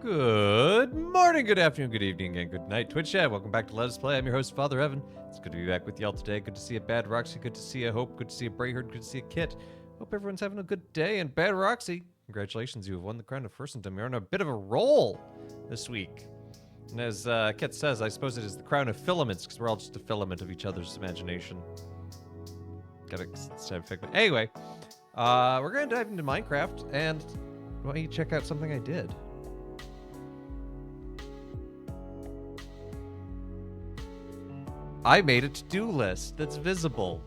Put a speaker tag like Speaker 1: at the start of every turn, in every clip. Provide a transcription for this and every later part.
Speaker 1: Good morning, good afternoon, good evening, and good night, Twitch chat. Welcome back to Let Us Play. I'm your host, Father Evan. It's good to be back with y'all today. Good to see a Bad Roxy, good to see a Hope, good to see a Brayherd, good to see a Kit. Hope everyone's having a good day. And Bad Roxy, congratulations, you have won the crown of Furstendom. You're on a bit of a roll this week. And as Kit says, I suppose it is the crown of filaments, because we're all just a filament of each other's imagination. Gotta figment. Anyway, we're gonna dive into Minecraft, and why don't you check out something I did? I made a to-do list that's visible.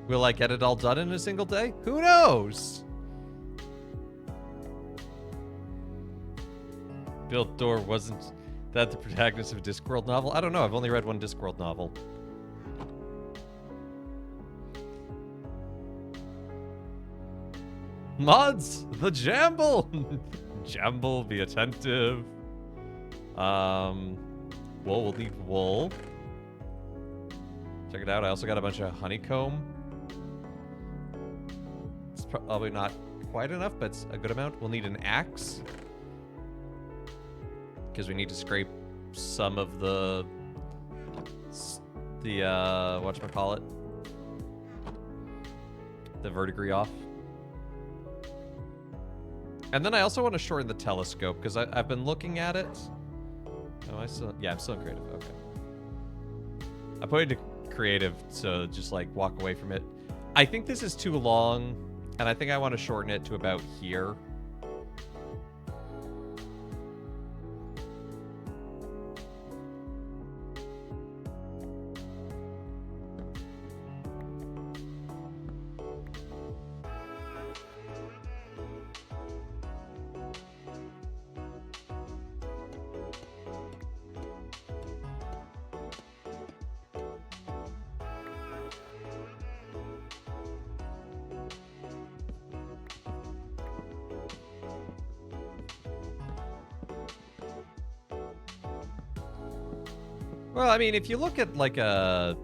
Speaker 1: Will I get it all done in a single day? Who knows? Built Door wasn't that the protagonist of a Discworld novel? I don't know. I've only read one Discworld novel. Mods, the Jamble. Jamble, be attentive. Wool, we'll need wool. Check it out. I also got a bunch of honeycomb. It's probably not quite enough, but it's a good amount. We'll need an axe, because we need to scrape some of the whatchamacallit, the verdigris off. And then I also want to shorten the telescope, because I've been looking at it. Oh, I'm still in creative. Okay. I put it to creative to just like walk away from it. I think this is too long, and I think I want to shorten it to about here. Well, I mean, if you look at like a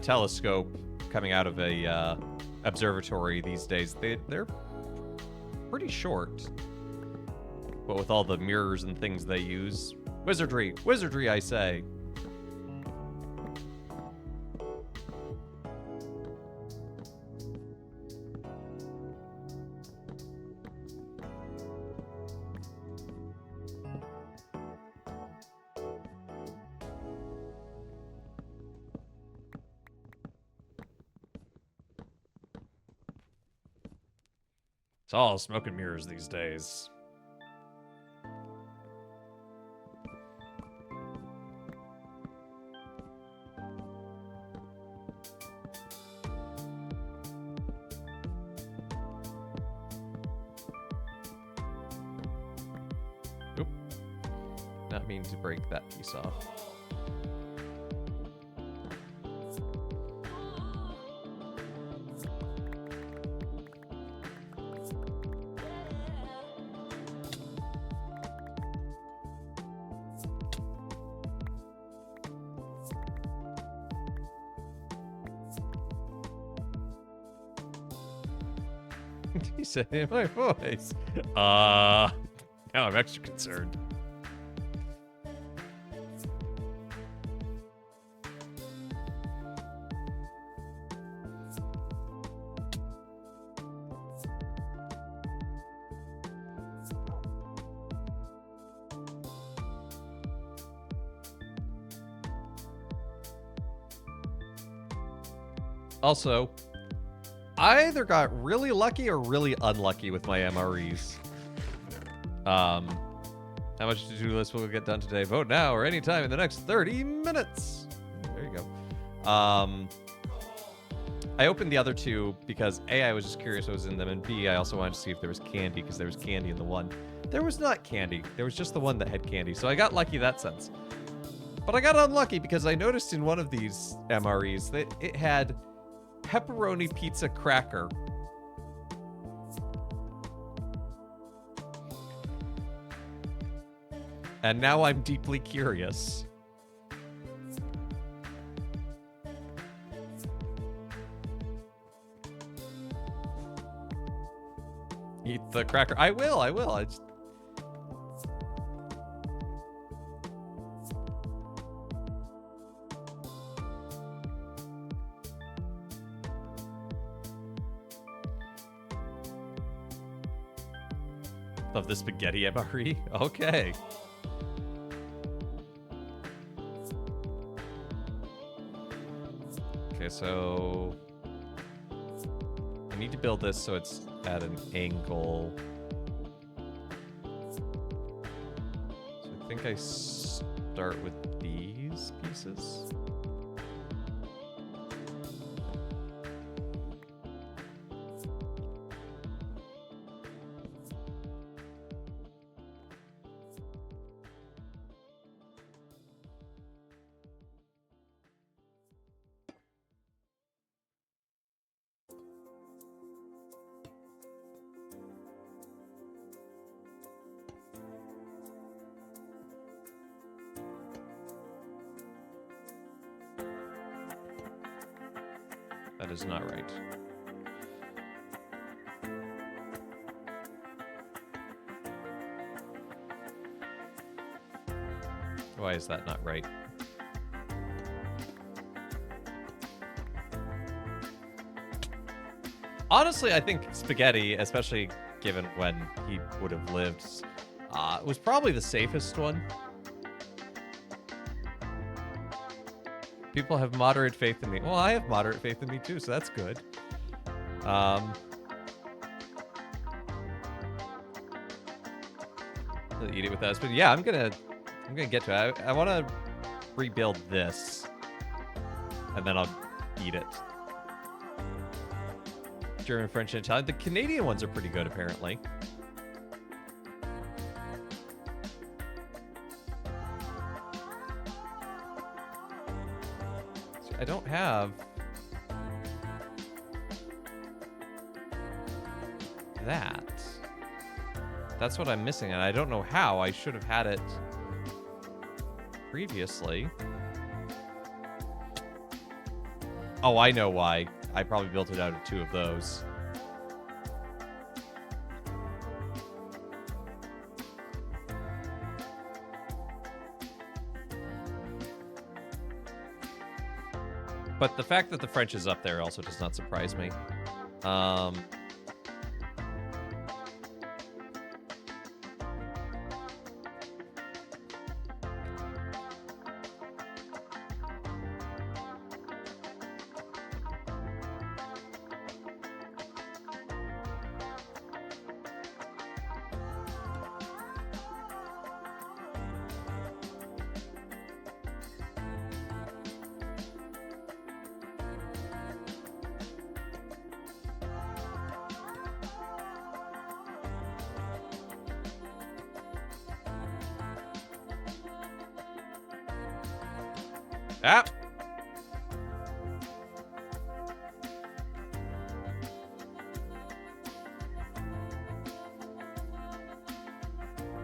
Speaker 1: telescope coming out of a observatory these days, they're pretty short. But with all the mirrors and things they use, wizardry, I say. It's all smoke and mirrors these days. Oop. Not mean to break that piece off. He said in my voice. Now I'm extra concerned. Also, I either got really lucky or really unlucky with my MREs. How much to-do list will we get done today? Vote now or anytime in the next 30 minutes. There you go. I opened the other two because A, I was just curious what was in them, and B, I also wanted to see if there was candy, because there was candy in the one. There was not candy. There was just the one that had candy, so I got lucky in that sense. But I got unlucky because I noticed in one of these MREs that it had pepperoni pizza cracker. And now I'm deeply curious. Eat the cracker. I will. I just... Of the spaghetti MRE? Okay. Okay, so I need to build this so it's at an angle. So I think I start with these pieces. That is not right. Why is that not right? Honestly, I think spaghetti, especially given when he would have lived, was probably the safest one. People have moderate faith in me. Well, I have moderate faith in me too, so that's good. I'll eat it with us, but yeah, I'm gonna get to it. I want to rebuild this, and then I'll eat it. German, French, and Italian. The Canadian ones are pretty good, apparently. I don't have that. That's what I'm missing, and I don't know how. I should have had it previously. Oh, I know why. I probably built it out of 2 of those. But the fact that the French is up there also does not surprise me. Ah!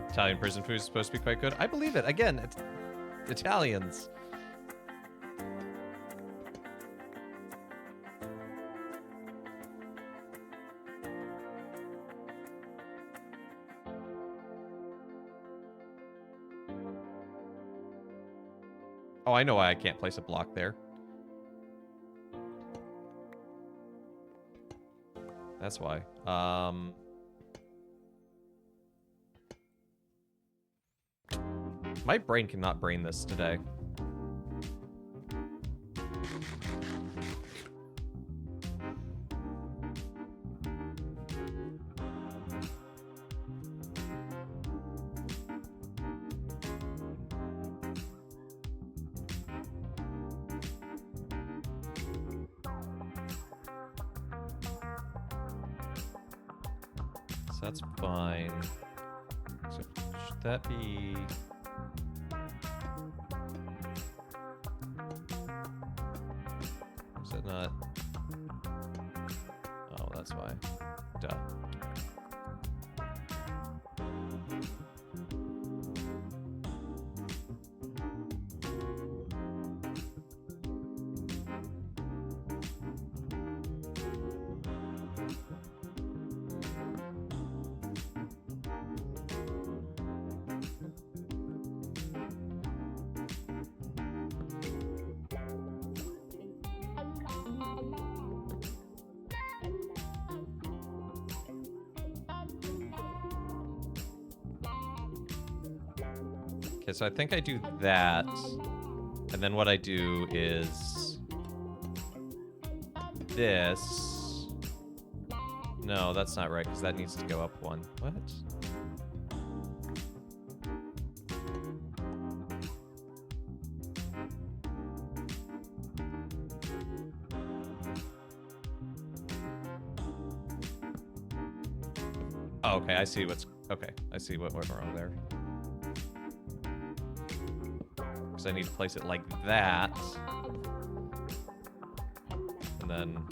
Speaker 1: Italian prison food is supposed to be quite good. I believe it. Again, it's Italians. Oh, I know why I can't place a block there. That's why. My brain cannot brain this today. So that's fine. So should that be... not... Oh, that's why. Duh. Okay, so I think I do that, and then what I do is this. No, that's not right, because that needs to go up one. What? Oh, okay, I see what's... Okay, I see what went wrong there. Because I need to place it like that. And then...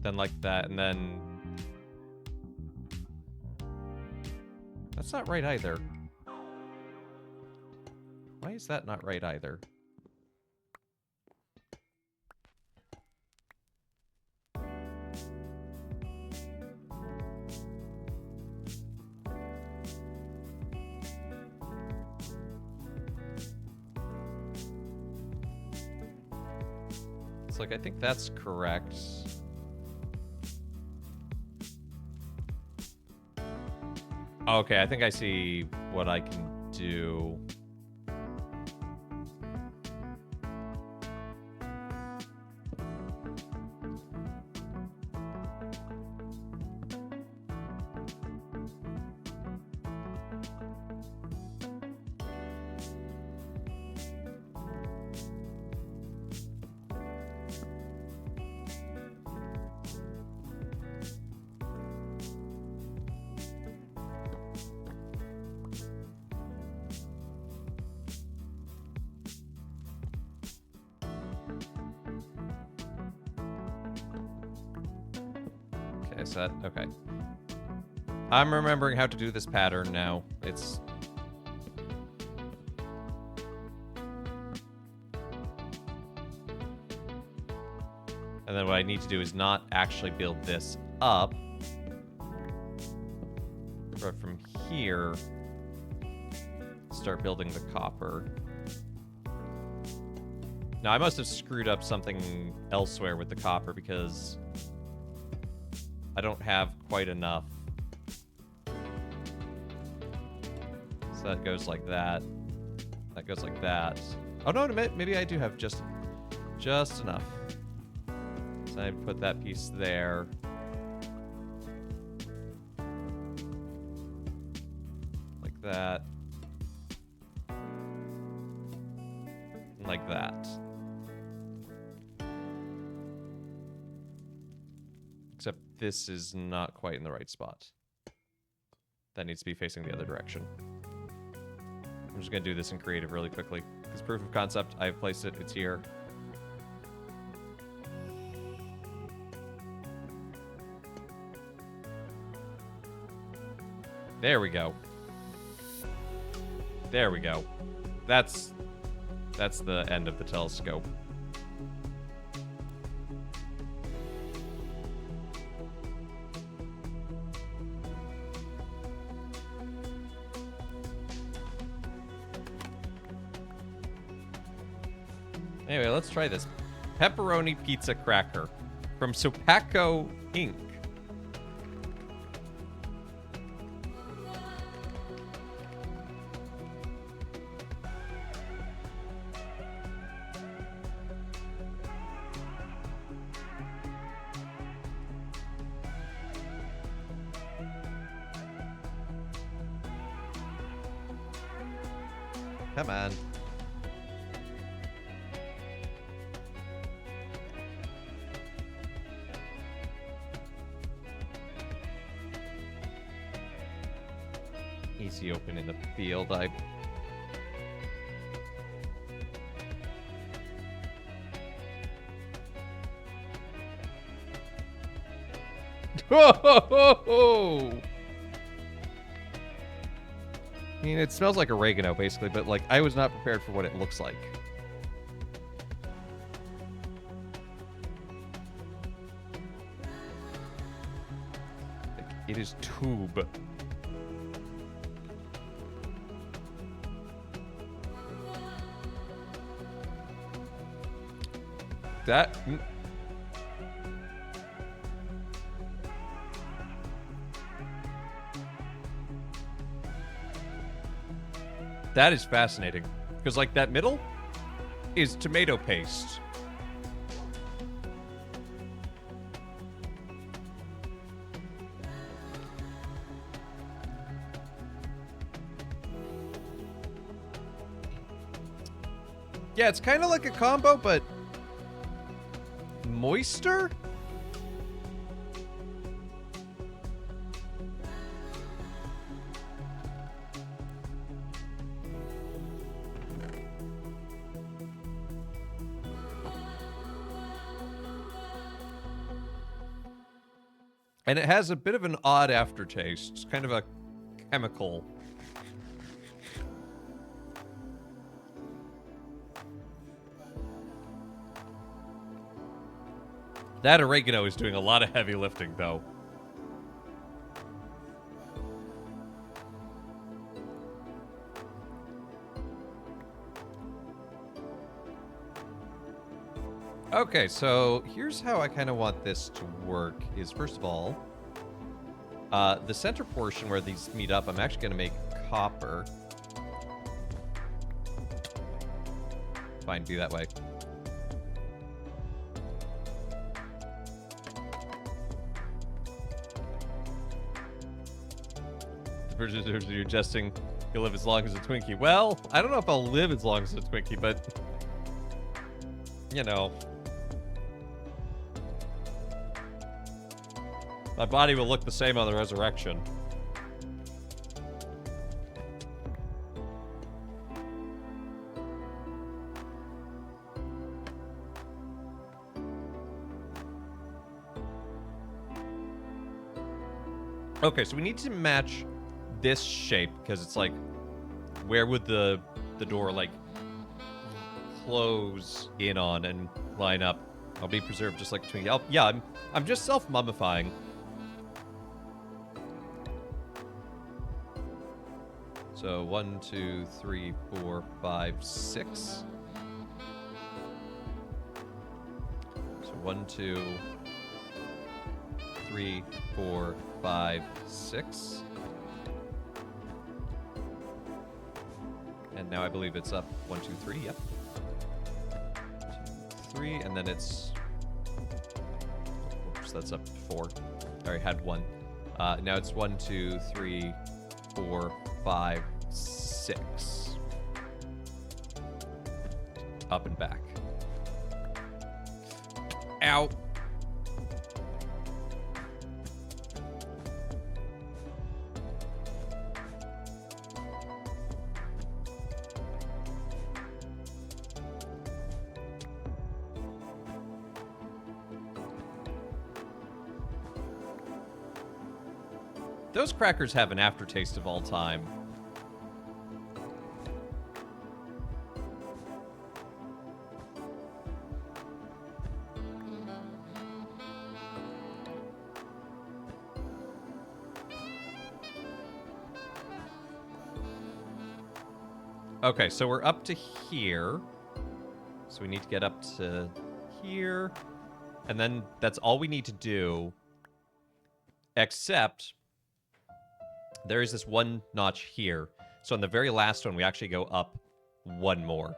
Speaker 1: then like that, and then... That's not right either. Why is that not right either? It's like, I think that's correct. Okay, I think I see what I can do. Okay. I'm remembering how to do this pattern now. It's... And then what I need to do is not actually build this up, but from here, start building the copper. Now, I must have screwed up something elsewhere with the copper because I don't have quite enough. So that goes like that. That goes like that. Oh no, maybe I do have just enough. So I put that piece there. Like that. And like that. Except this is not quite in the right spot. That needs to be facing the other direction. I'm just going to do this in creative really quickly. This proof of concept, I've placed it, it's here. There we go. There we go. That's the end of the telescope. Anyway, let's try this. Pepperoni pizza cracker from Sopaco Inc. Come on. Easy open in the field. Whoa! I mean, it smells like oregano, basically, but, like, I was not prepared for what it looks like. It is tube. That... That is fascinating. Because, like, that middle is tomato paste. Yeah, it's kind of like a combo, but moister? And it has a bit of an odd aftertaste. It's kind of a chemical. That oregano is doing a lot of heavy lifting, though. Okay, so here's how I kind of want this to work is, first of all, the center portion where these meet up, I'm actually going to make copper. Fine, be that way. The British are suggesting you'll live as long as a Twinkie. Well, I don't know if I'll live as long as a Twinkie, but, you know... My body will look the same on the resurrection. Okay, so we need to match this shape, because it's like, where would the door, like, close in on and line up? I'll be preserved just like a Twinkie. Yeah, I'm just self-mummifying. So 1, 2, 3, 4, 5, 6. So 1, 2, 3, 4, 5, 6. And now I believe it's up 1, 2, 3. Yep. 2, 3, and then it's. Oops, that's up 4. I already had 1. Now it's 1, 2, 3, 4, 5, 6. Up and back. Ow. Those crackers have an aftertaste of all time. Okay, so we're up to here. So we need to get up to here. And then that's all we need to do. Except there is this one notch here. So on the very last one, we actually go up one more.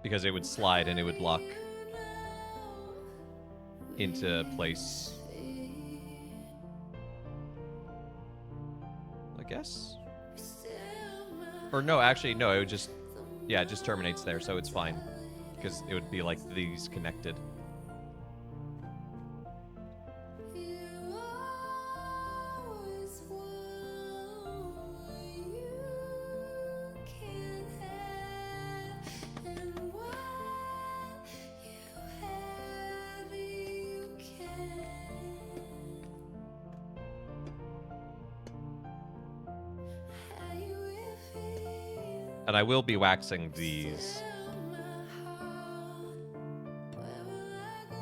Speaker 1: because it would slide and it would lock into place. I guess? Or no, actually, no, it would just, yeah, it just terminates there, so it's fine. Because it would be like these connected. And I will be waxing these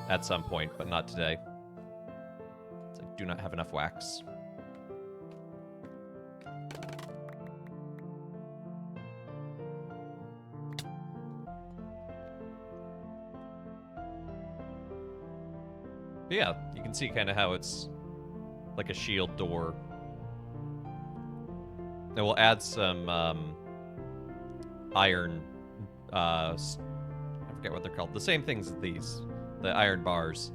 Speaker 1: at some point, but not today. I do not have enough wax. But yeah, you can see kind of how it's like a shield door. And we'll add some iron, I forget what they're called. The same things as these, the iron bars.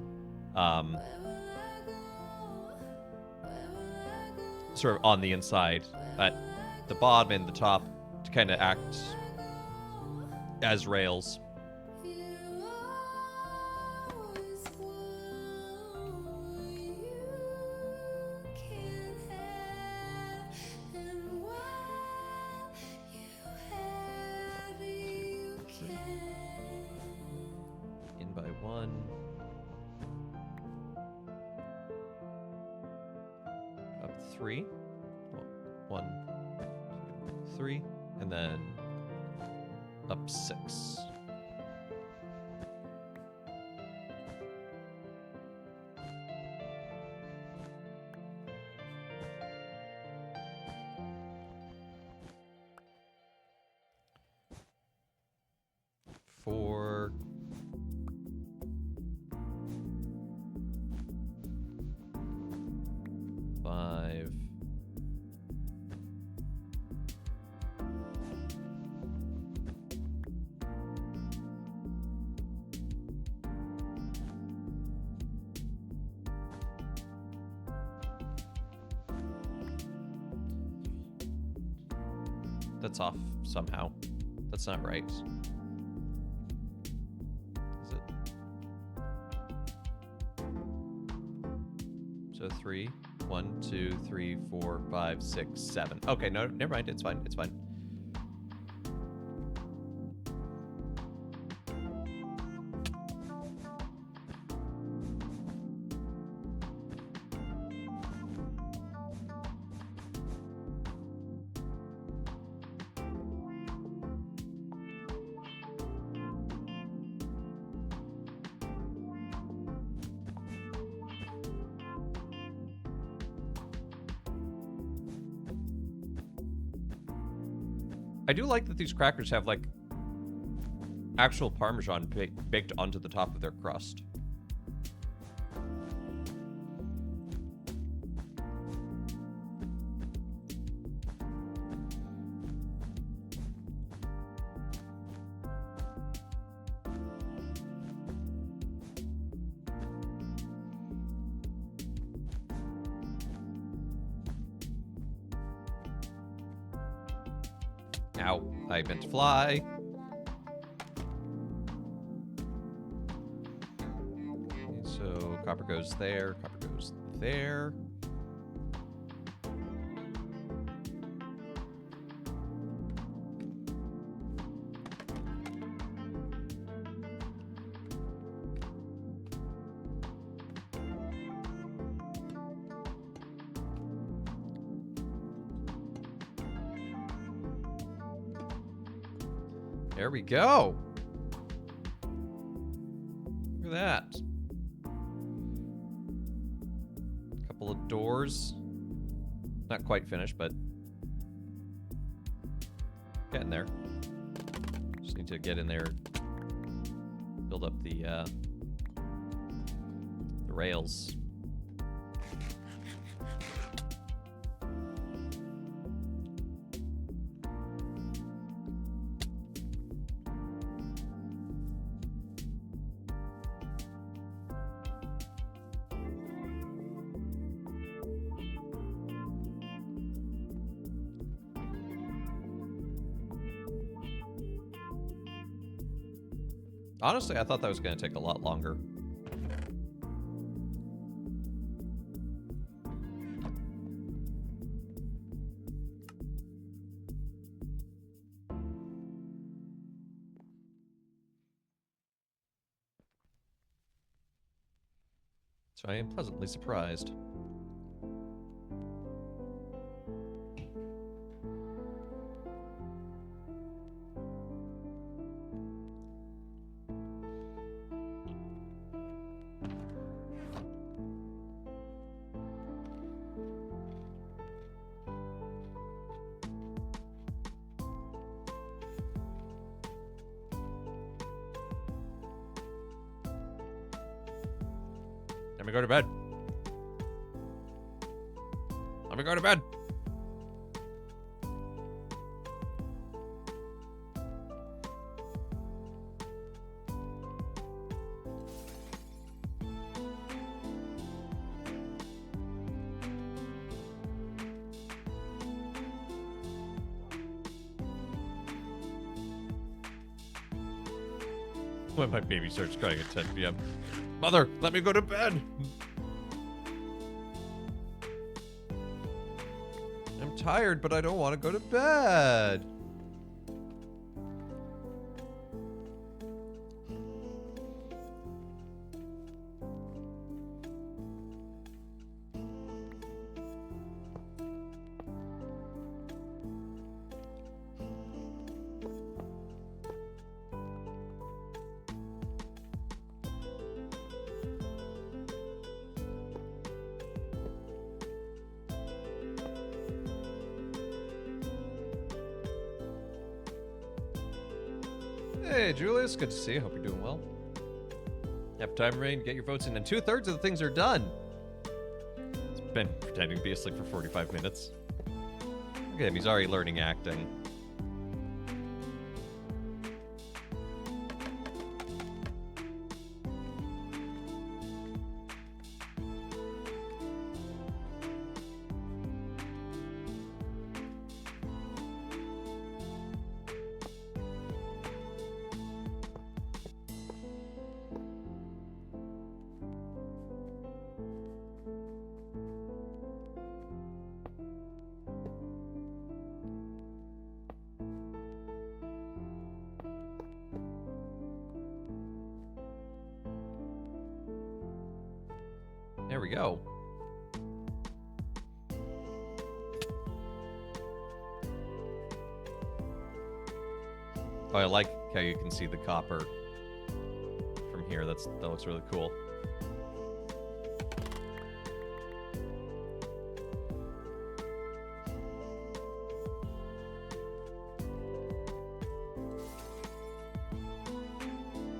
Speaker 1: Sort of on the inside, at the bottom and the top, to kind of act as rails. In by one. Up three. Well, 1, 2, 3. And then up 6. Four. 5. 'That's off somehow. That's not right. Is it? So 3. 1, 2, 3, 4, 5, 6, 7. Okay, no, never mind. It's fine. It's fine. I do like that these crackers have, like, actual Parmesan baked onto the top of their crust. Ow, I meant to fly. Okay, so copper goes there, copper goes there. There we go. Look at that. Couple of doors. Not quite finished, but getting there. Just need to get in there, build up the rails. Honestly, I thought that was going to take a lot longer. So I am pleasantly surprised. Let me go to bed. Let me go to bed. When my baby starts crying at 10 p.m. Mother, let me go to bed. I'm tired, but I don't want to go to bed. Hey, Julius, good to see you. Hope you're doing well. Have time, Rain, get your votes in, and 2/3 of the things are done. It's been pretending to be asleep for 45 minutes. Look at him, he's already learning acting. There we go. Oh, I like how you can see the copper from here. That looks really cool.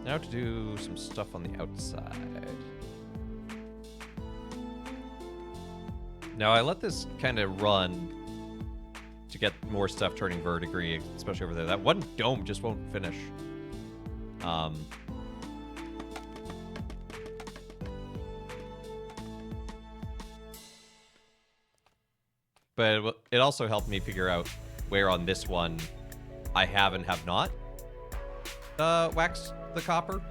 Speaker 1: Now to do some stuff on the outside. Now I let this kind of run to get more stuff turning verdigris, especially over there. That one dome just won't finish. But it also helped me figure out where on this one I have and have not waxed the copper.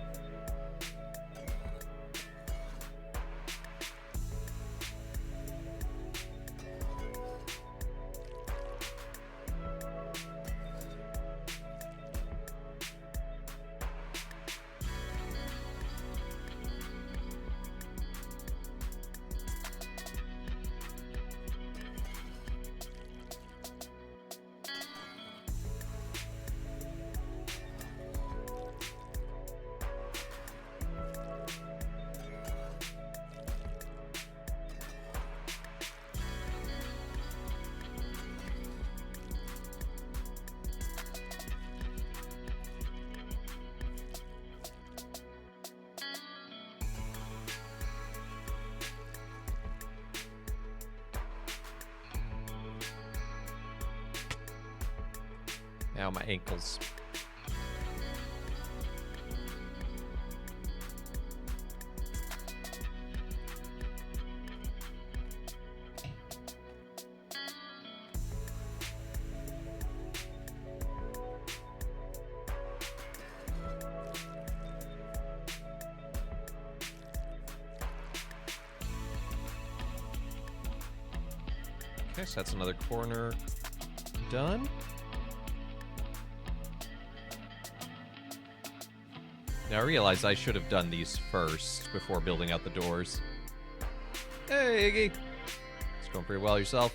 Speaker 1: Ow, my ankles. Nice, that's another corner done. Now I realize I should have done these first before building out the doors. Hey, Iggy. It's going pretty well yourself.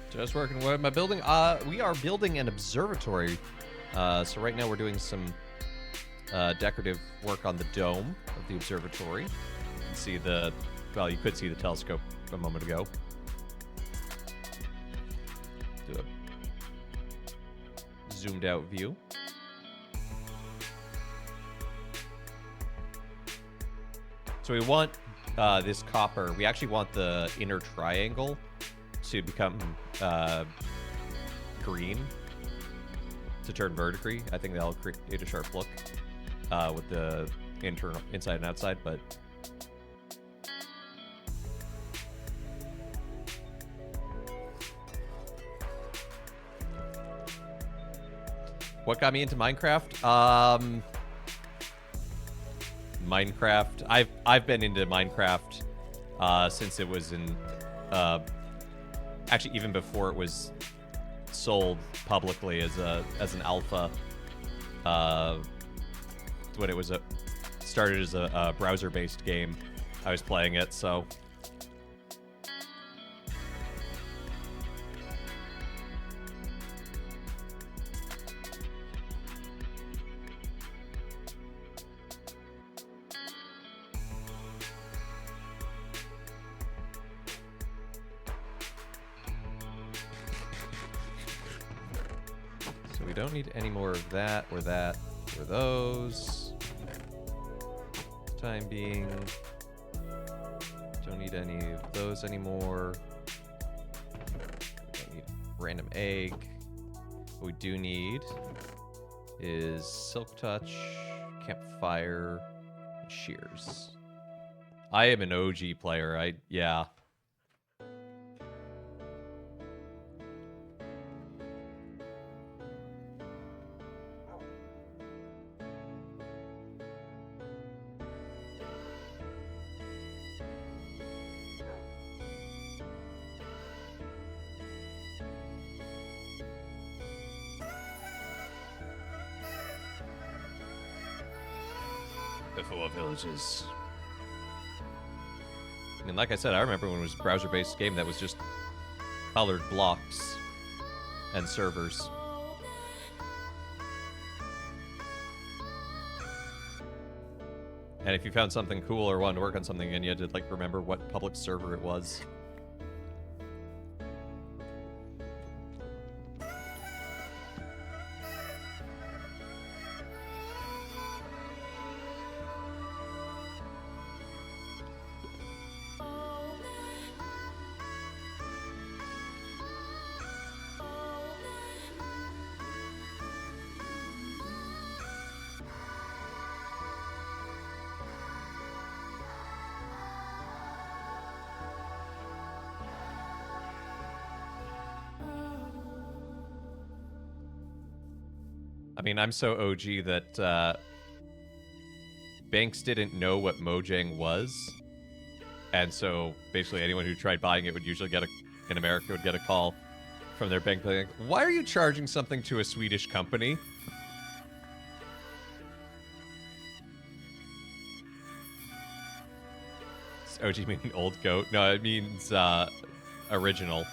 Speaker 1: Just working. What am I building? We are building an observatory. So right now we're doing some decorative work on the dome of the observatory. You can see the, well, you could see the telescope a moment ago. Do a zoomed out view. So we want this copper. We actually want the inner triangle to become green, to turn verdigris. I think that'll create a sharp look with the internal inside and outside, but what got me into Minecraft? Minecraft. I've been into Minecraft since it was in actually even before it was sold publicly as an alpha. When it was started as a browser-based game, I was playing it, so. We don't need any more of that or those. Time being, don't need any of those anymore. We don't need random egg. What we do need is silk touch, campfire, and shears. I am an OG player. Yeah. The 4 villages. I mean, like I said, I remember when it was a browser-based game that was just colored blocks and servers. And if you found something cool or wanted to work on something, and you had to like remember what public server it was. I mean, I'm so OG that banks didn't know what Mojang was. And so basically anyone who tried buying it would usually get in America would get a call from their bank like, why are you charging something to a Swedish company? Does OG mean old goat? No, it means original.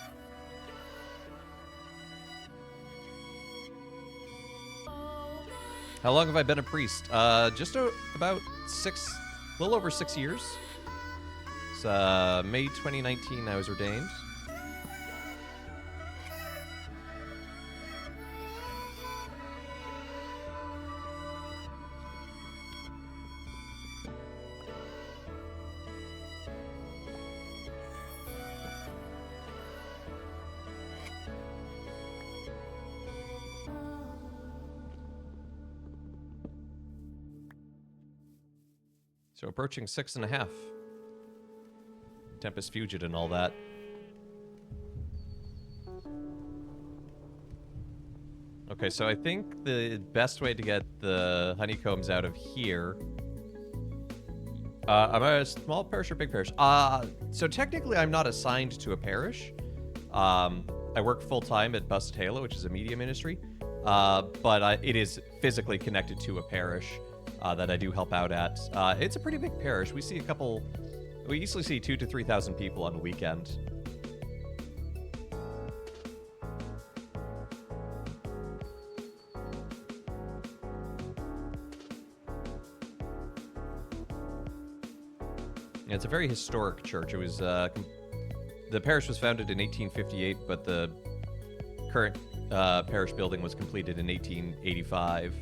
Speaker 1: How long have I been a priest? Just about a little over 6 years. It's May 2019 I was ordained. So approaching 6.5. Tempest Fugit and all that. Okay, so I think the best way to get the honeycombs out of here... I'm a small parish or big parish? So technically I'm not assigned to a parish. I work full-time at Busted Halo, which is a media ministry. But it is physically connected to a parish that I do help out at. It's a pretty big parish. We easily see 2,000 to 3,000 people on a weekend. Yeah, it's a very historic church. It was the parish was founded in 1858, but the current parish building was completed in 1885.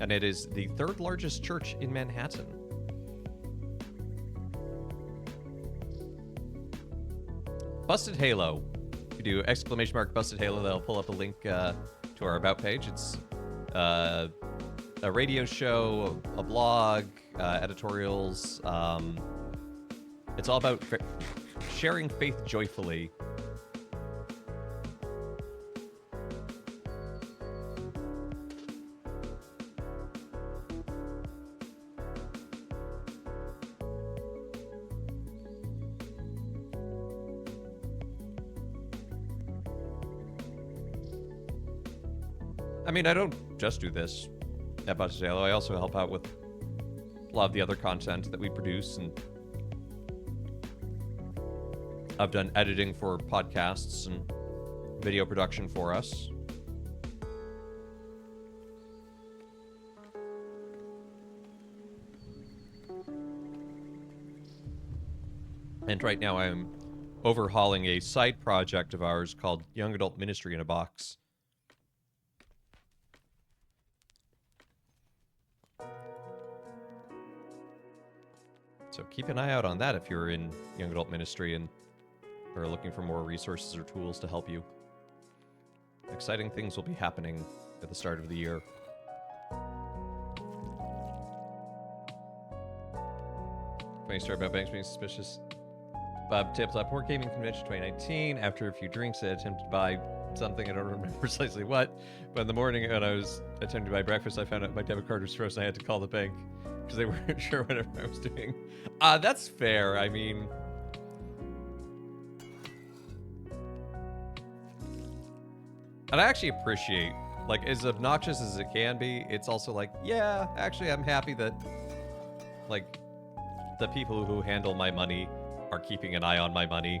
Speaker 1: And it is the third largest church in Manhattan. Busted Halo. If you do exclamation mark Busted Halo, that'll pull up a link to our About page. It's a radio show, a blog, editorials. It's all about sharing faith joyfully. I mean, I don't just do this at Busted Halo. I also help out with a lot of the other content that we produce, and I've done editing for podcasts and video production for us. And right now I'm overhauling a side project of ours called Young Adult Ministry in a Box. So keep an eye out on that if you're in young adult ministry and are looking for more resources or tools to help you. Exciting things will be happening at the start of the year. Funny story about banks being suspicious. Bob Tabletop Board Gaming Convention 2019. After a few drinks, I attempted to buy something. I don't remember precisely what. But in the morning, when I was attempting to buy breakfast, I found out my debit card was frozen. I had to call the bank because they weren't sure whatever I was doing. That's fair. I mean, and I actually appreciate, like, as obnoxious as it can be, it's also like, yeah, actually, I'm happy that, like, the people who handle my money are keeping an eye on my money.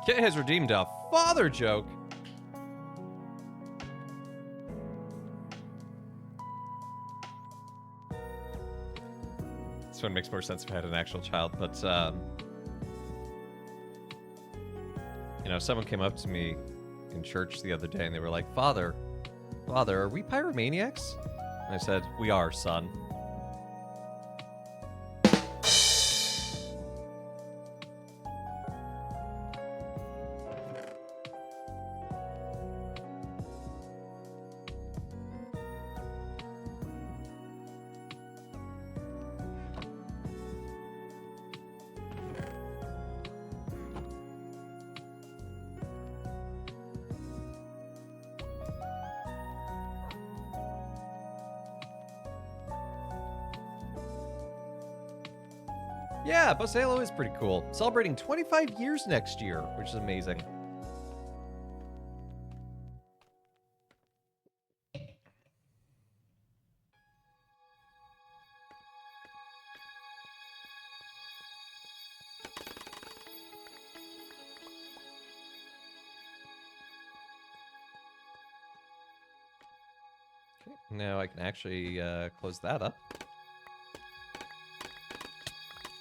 Speaker 1: Kit has redeemed a father joke. This one makes more sense if I had an actual child, but, you know, someone came up to me in church the other day and they were like, Father, are we pyromaniacs? And I said, we are, son. Yeah, Busted Halo is pretty cool. Celebrating 25 years next year, which is amazing. Now I can actually close that up.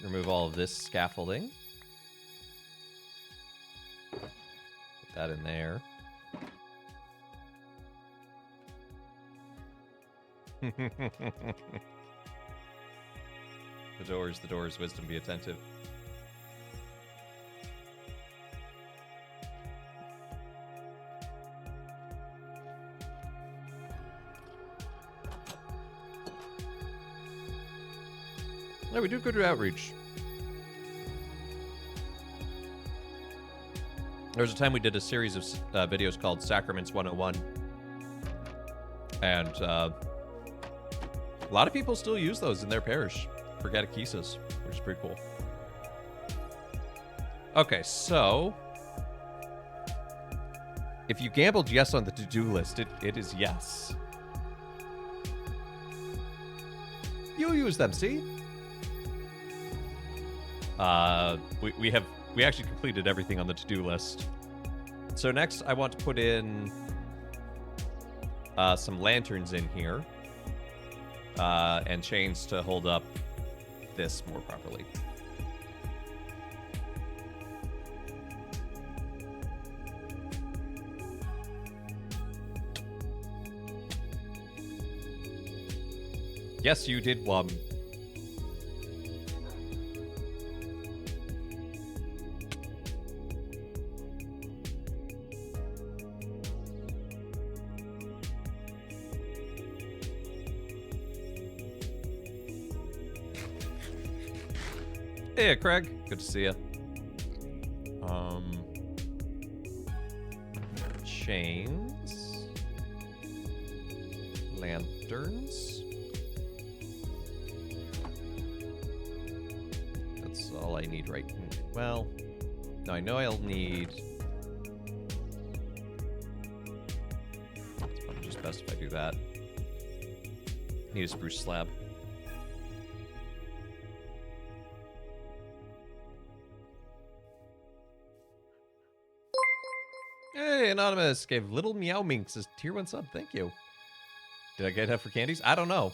Speaker 1: Remove all of this scaffolding. Put that in there. The doors, wisdom, be attentive. No, we do good outreach. There was a time we did a series of videos called Sacraments 101. And a lot of people still use those in their parish for catechesis, which is pretty cool. Okay, so if you gambled yes on the to-do list, it is yes. You use them, see? We actually completed everything on the to-do list. So next, I want to put in some lanterns in here and chains to hold up this more properly. Yes, you did, Wum. Hey, Craig. Good to see you. Chains. Lanterns. That's all I need right now. Well, no, I know I'll need... It's probably just best if I do that. Need a spruce slab. Hey, Anonymous gave Little Meow Minx as tier 1 sub. Thank you. Did I get enough for candies? I don't know.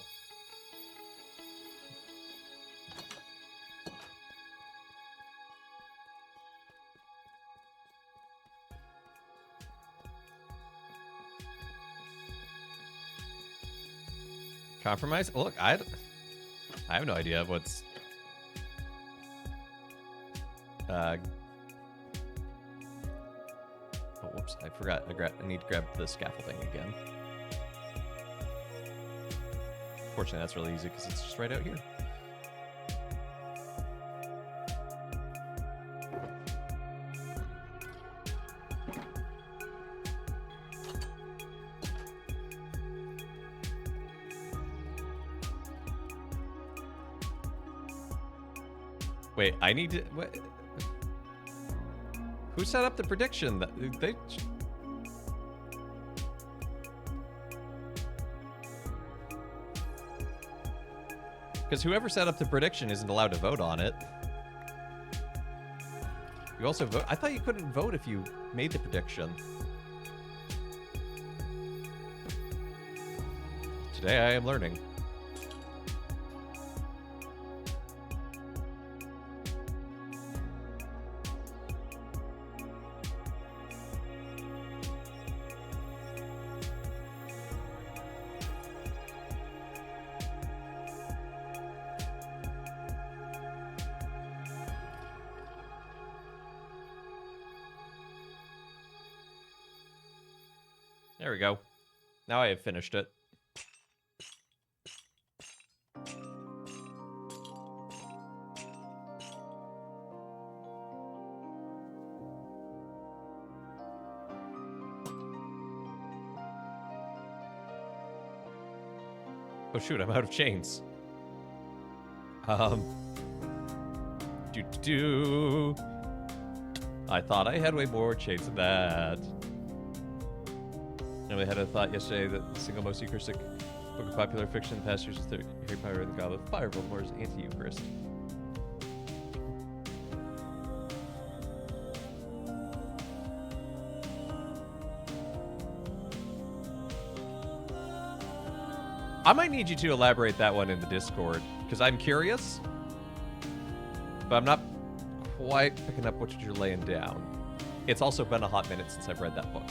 Speaker 1: Compromise? Look, I have no idea what's... Oh, whoops, I forgot. I need to grab the scaffolding again. Fortunately, that's really easy because it's just right out here. Wait, I need to... What? Who set up the prediction? They... Because whoever set up the prediction isn't allowed to vote on it. You also vote... I thought you couldn't vote if you made the prediction. Today I am learning. There we go. Now I have finished it. Oh shoot, I'm out of chains. I thought I had way more chains than that. And we had a thought yesterday that the single most Eucharistic book of popular fiction in the past years is Harry Potter and the Goblet of Fire, Voldemort's anti-Eucharist. I might need you to elaborate that one in the Discord, because I'm curious, but I'm not quite picking up what you're laying down. It's also been a hot minute since I've read that book.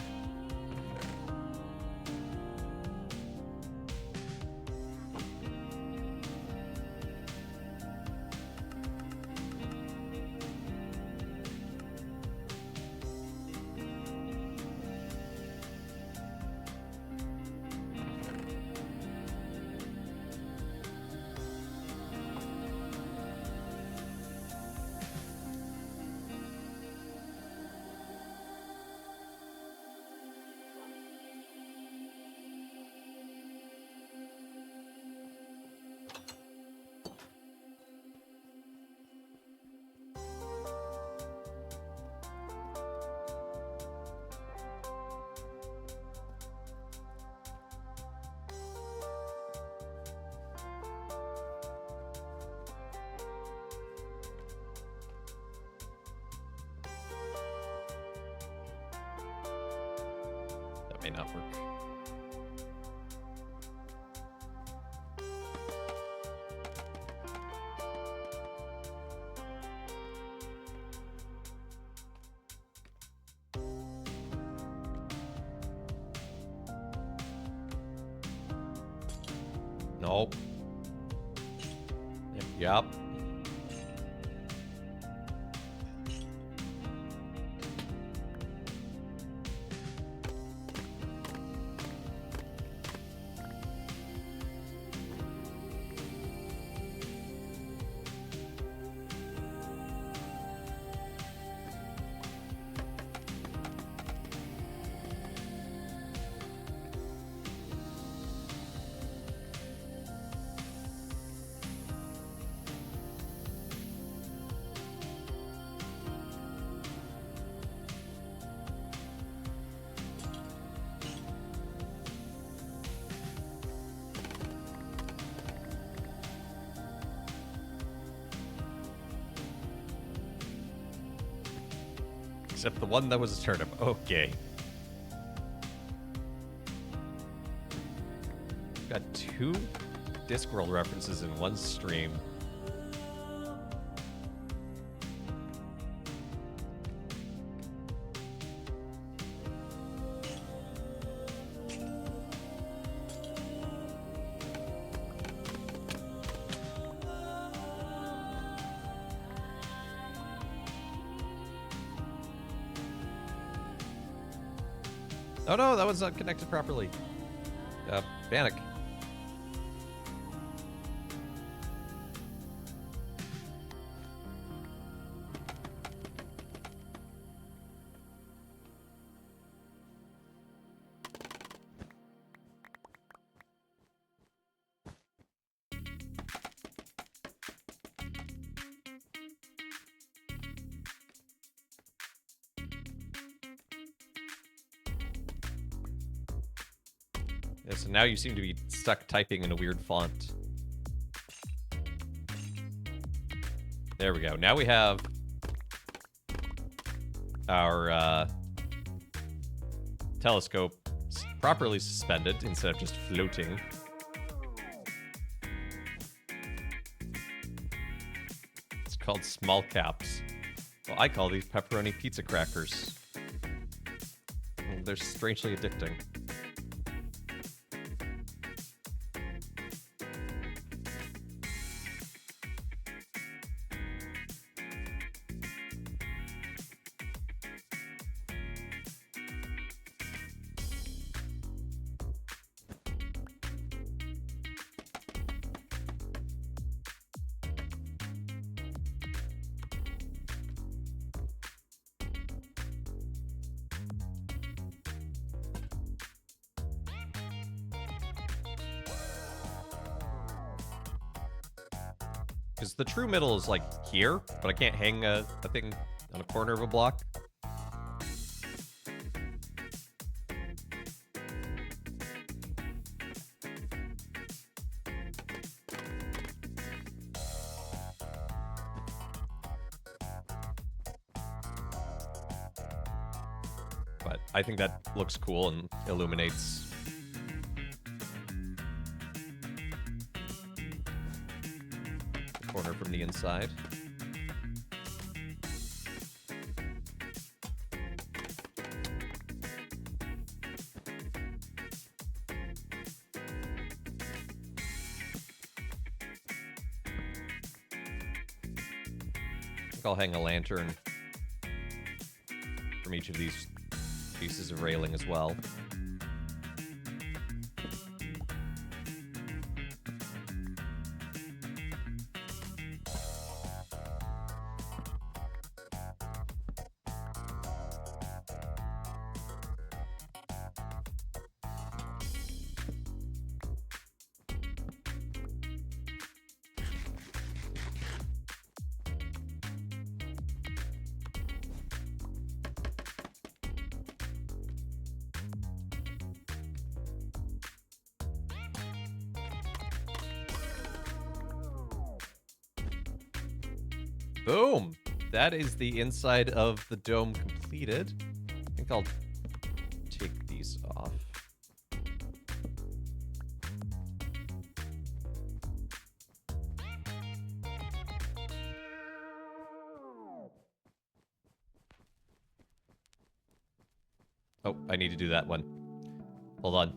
Speaker 1: May not work. Nope. Yep. Except the one that was a turnip. Okay. Got 2 Discworld references in one stream. Oh no, that was not connected properly. Bannock. Yeah, so now you seem to be stuck typing in a weird font. There we go. Now we have our telescope properly suspended instead of just floating. It's called small caps. Well, I call these pepperoni pizza crackers. They're strangely addicting. Because the true middle is like here, but I can't hang a thing on a corner of a block. But I think that looks cool and illuminates from the inside. I'll hang a lantern from each of these pieces of railing as well. Boom! That is the inside of the dome completed. I think I'll take these off. Oh, I need to do that one. Hold on.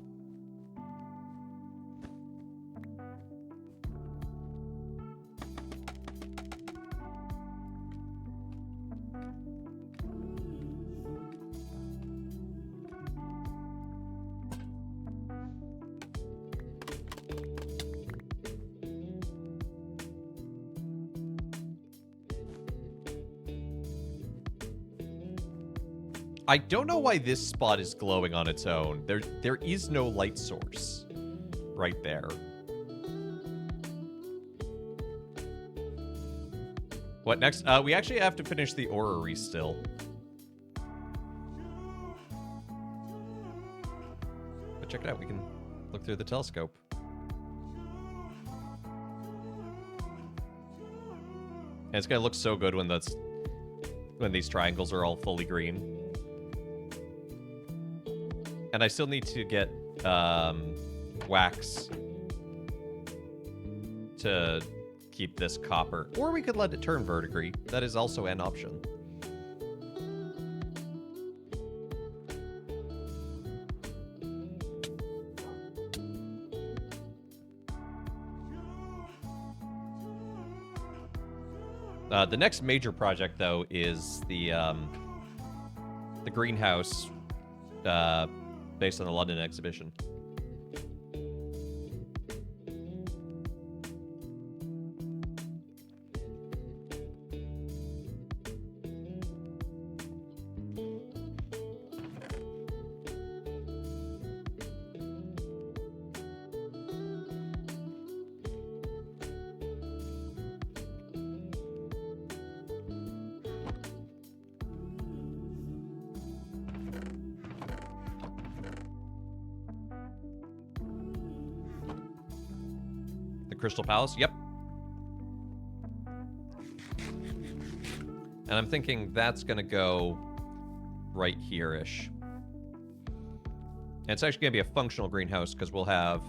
Speaker 1: I don't know why this spot is glowing on its own. There is no light source right there. What next? We actually have to finish the orrery still. But check it out. We can look through the telescope. And it's gonna look so good when these triangles are all fully green. And I still need to get wax to keep this copper. Or we could let it turn verdigris. That is also an option. The next major project, though, is the greenhouse based on the London exhibition. Crystal Palace, yep. And I'm thinking that's gonna go right here-ish. And it's actually gonna be a functional greenhouse because we'll have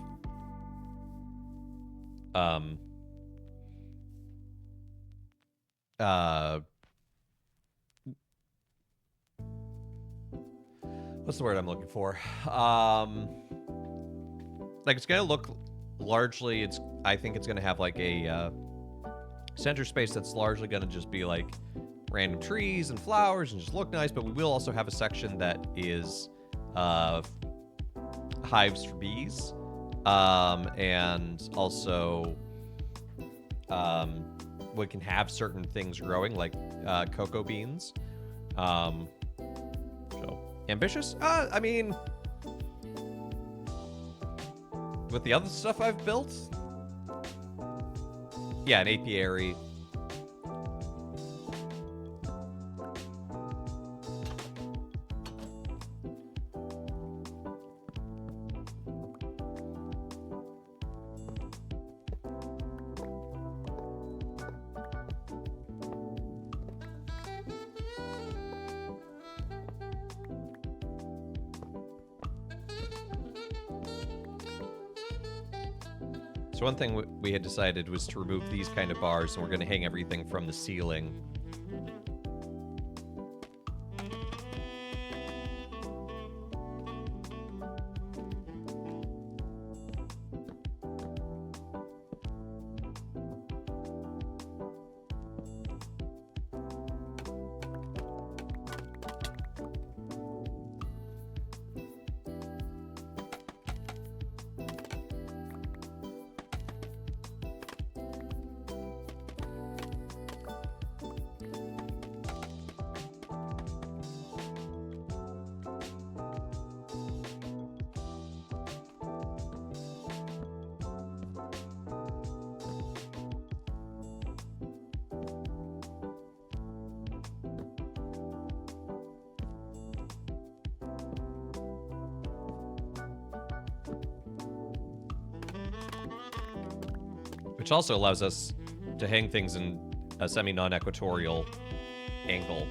Speaker 1: what's the word I'm looking for? Like it's gonna look largely, I think it's gonna have like a center space that's largely gonna just be like random trees and flowers and just look nice, but we will also have a section that is hives for bees, and also we can have certain things growing like cocoa beans. So ambitious? I mean, with the other stuff I've built, yeah, an apiary. So one thing we had decided was to remove these kind of bars, and we're going to hang everything from the ceiling. Which also allows us to hang things in a semi-non-equatorial angle.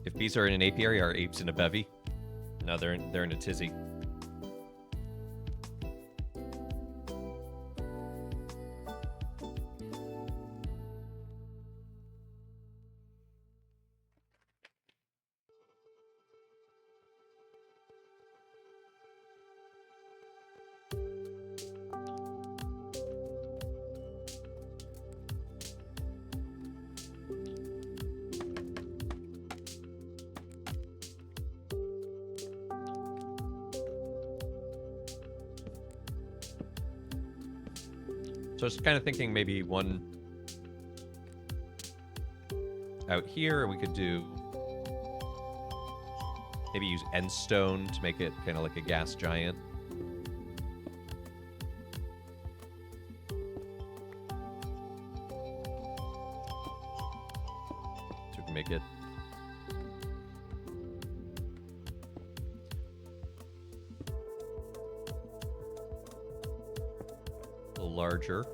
Speaker 1: If bees are in an apiary, are apes in a bevy? No, they're in a tizzy. So I was kind of thinking maybe one out here. We could do maybe use end stone to make it kind of like a gas giant. So we can make it a little larger.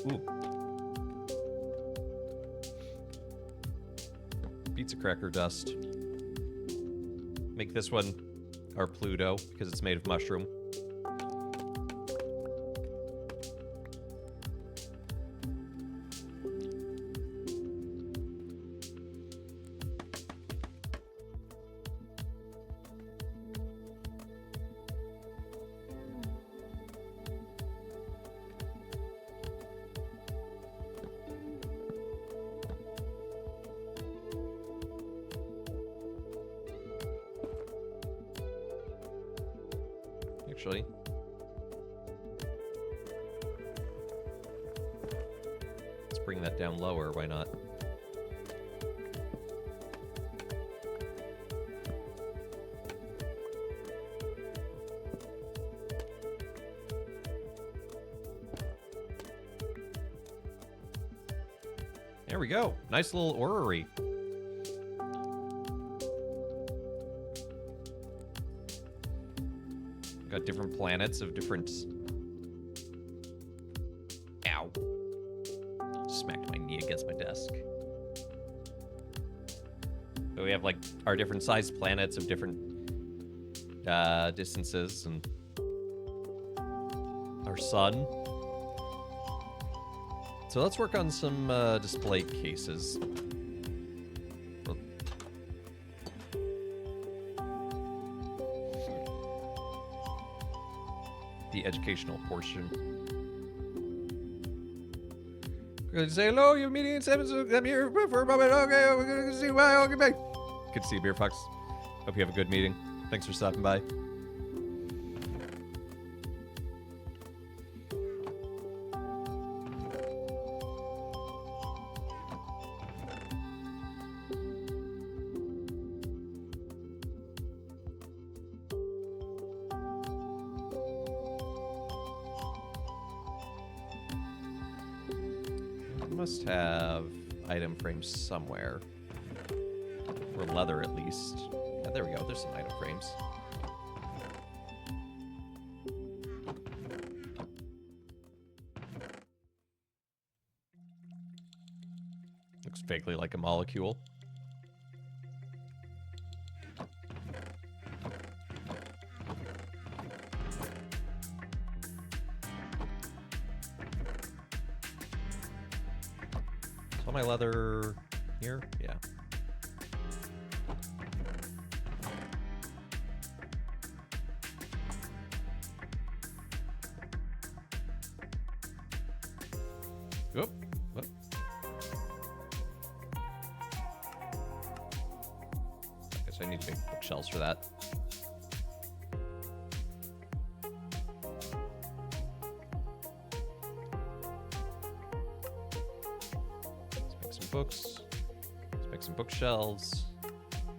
Speaker 1: Ooh. Pizza cracker dust. Make this one our Pluto because it's made of mushroom. Actually, let's bring that down lower. Why not? There we go. Nice little orrery. Got different planets of different... Ow. Smacked my knee against my desk. So we have, like, our different sized planets of different distances, and our sun. So let's work on some display cases. The educational portion. We're gonna say hello. You're meeting in 7. So I'm here for a moment. Okay, we're gonna see why. Okay, bye. Good to see you, Beer Fox. Hope you have a good meeting. Thanks for stopping by. Must have item frames somewhere. For leather, at least. There we go. There's some item frames. Looks vaguely like a molecule. So my leather here? Yeah. Whoop. Whoop. I guess I need to make bookshelves for that. Let's make some books. Let's make some bookshelves.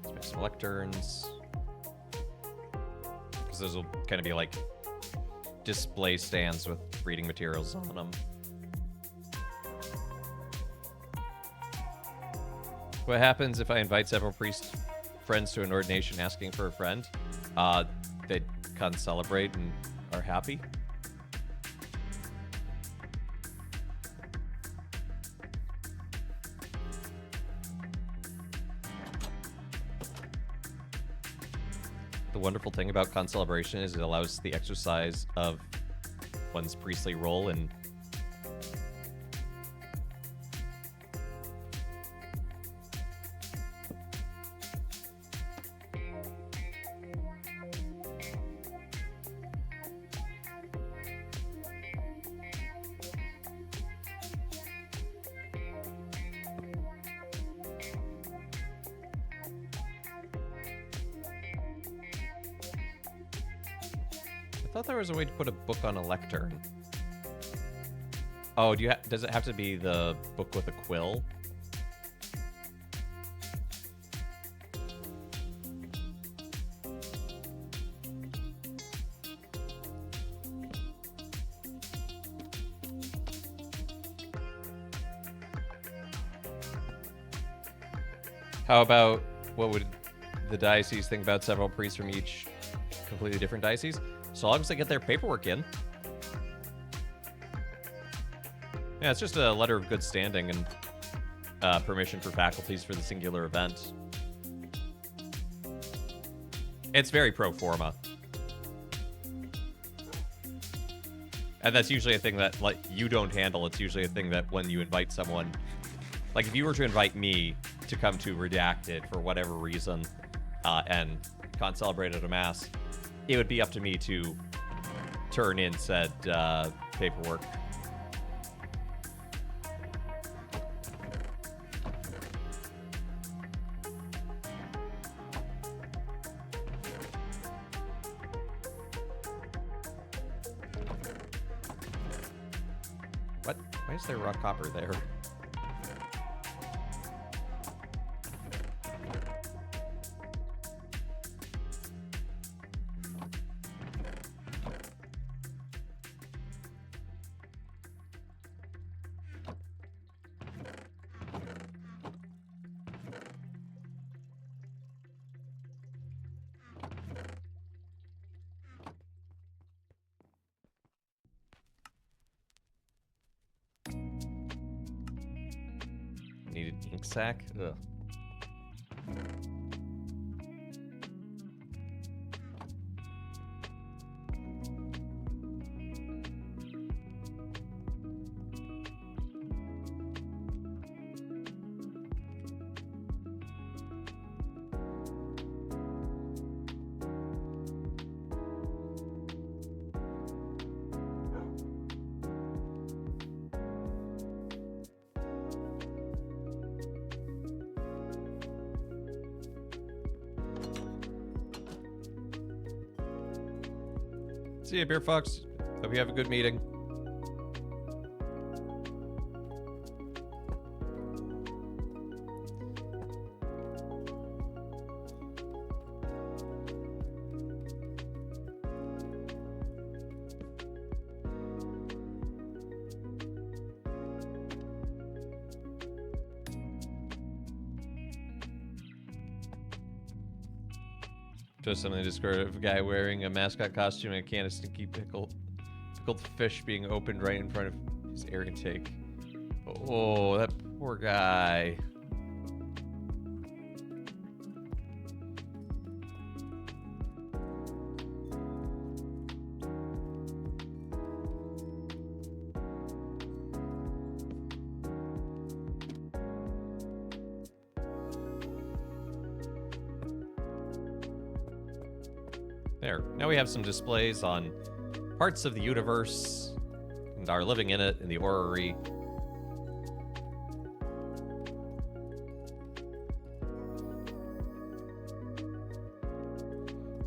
Speaker 1: Let's make some lecterns. Because those will kind of be like display stands with reading materials on them. What happens if I invite several priest friends to an ordination asking for a friend? They come celebrate and are happy. The wonderful thing about concelebration is it allows the exercise of one's priestly role and I thought there was a way to put a book on a lectern. Oh, does it have to be the book with a quill? How about, what would the diocese think about several priests from each completely different diocese? So long as they get their paperwork in. Yeah, it's just a letter of good standing and permission for faculties for the singular event. It's very pro forma. And that's usually a thing that, like, you don't handle. It's usually a thing that when you invite someone... Like, if you were to invite me to come to Redacted for whatever reason and concelebrate at a mass, it would be up to me to turn in said paperwork. What? Why is there raw copper there? Needed ink sac? Ugh. See you, Beer Fox. Hope you have a good meeting. Just something to describe a guy wearing a mascot costume and a can of stinky pickled fish being opened right in front of his air intake. Oh, that poor guy. There. Now we have some displays on parts of the universe and are living in it in the orrery.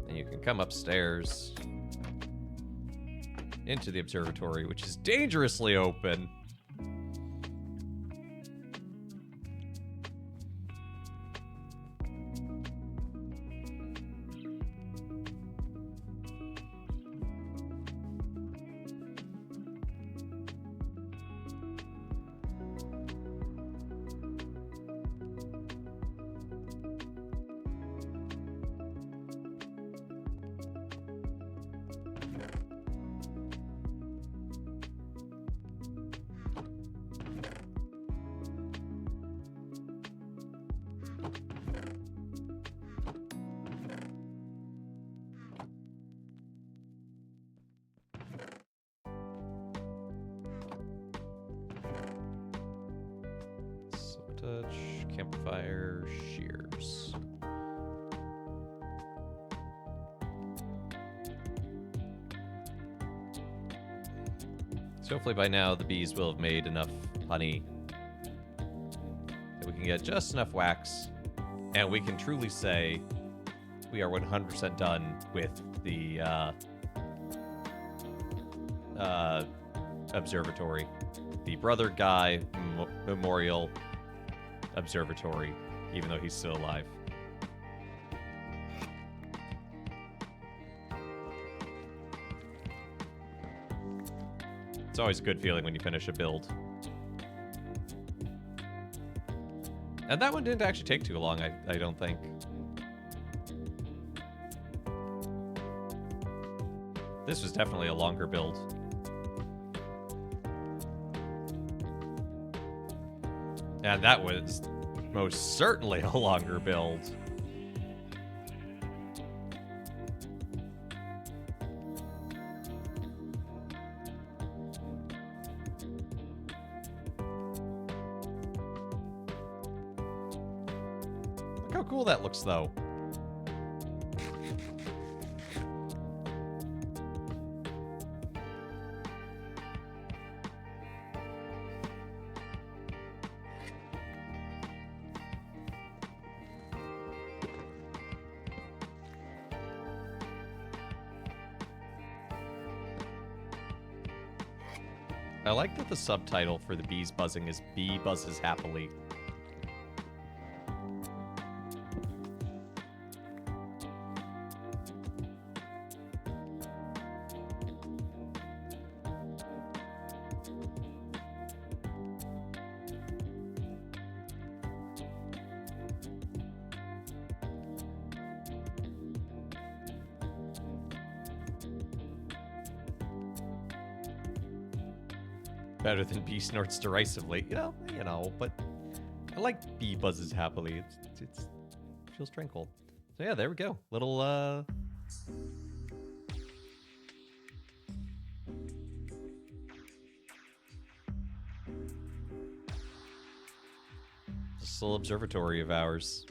Speaker 1: And you can come upstairs into the observatory, which is dangerously open. Touch, campfire, shears. So hopefully by now the bees will have made enough honey that we can get just enough wax, and we can truly say we are 100% done with the observatory. The Brother Guy Memorial Observatory, even though he's still alive. It's always a good feeling when you finish a build. And that one didn't actually take too long, I don't think. This was definitely a longer build. And that was most certainly a longer build. Look how cool that looks, though. I like that the subtitle for the bees buzzing is Bee Buzzes Happily. Better than bee snorts derisively, you know, but I like bee buzzes happily. It feels tranquil. So yeah, there we go. Little this little observatory of ours.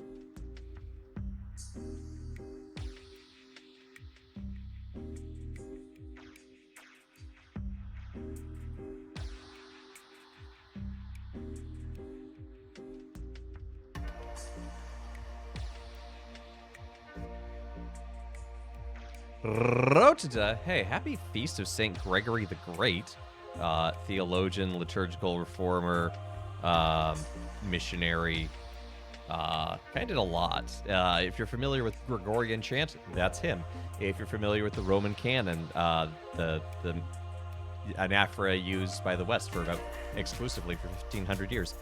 Speaker 1: Rotida, hey, happy feast of St. Gregory the Great, theologian, liturgical reformer, missionary, kind of did a lot. If you're familiar with Gregorian chant, that's him. If you're familiar with the Roman canon, the anaphora used by the West for about exclusively for 1500 years.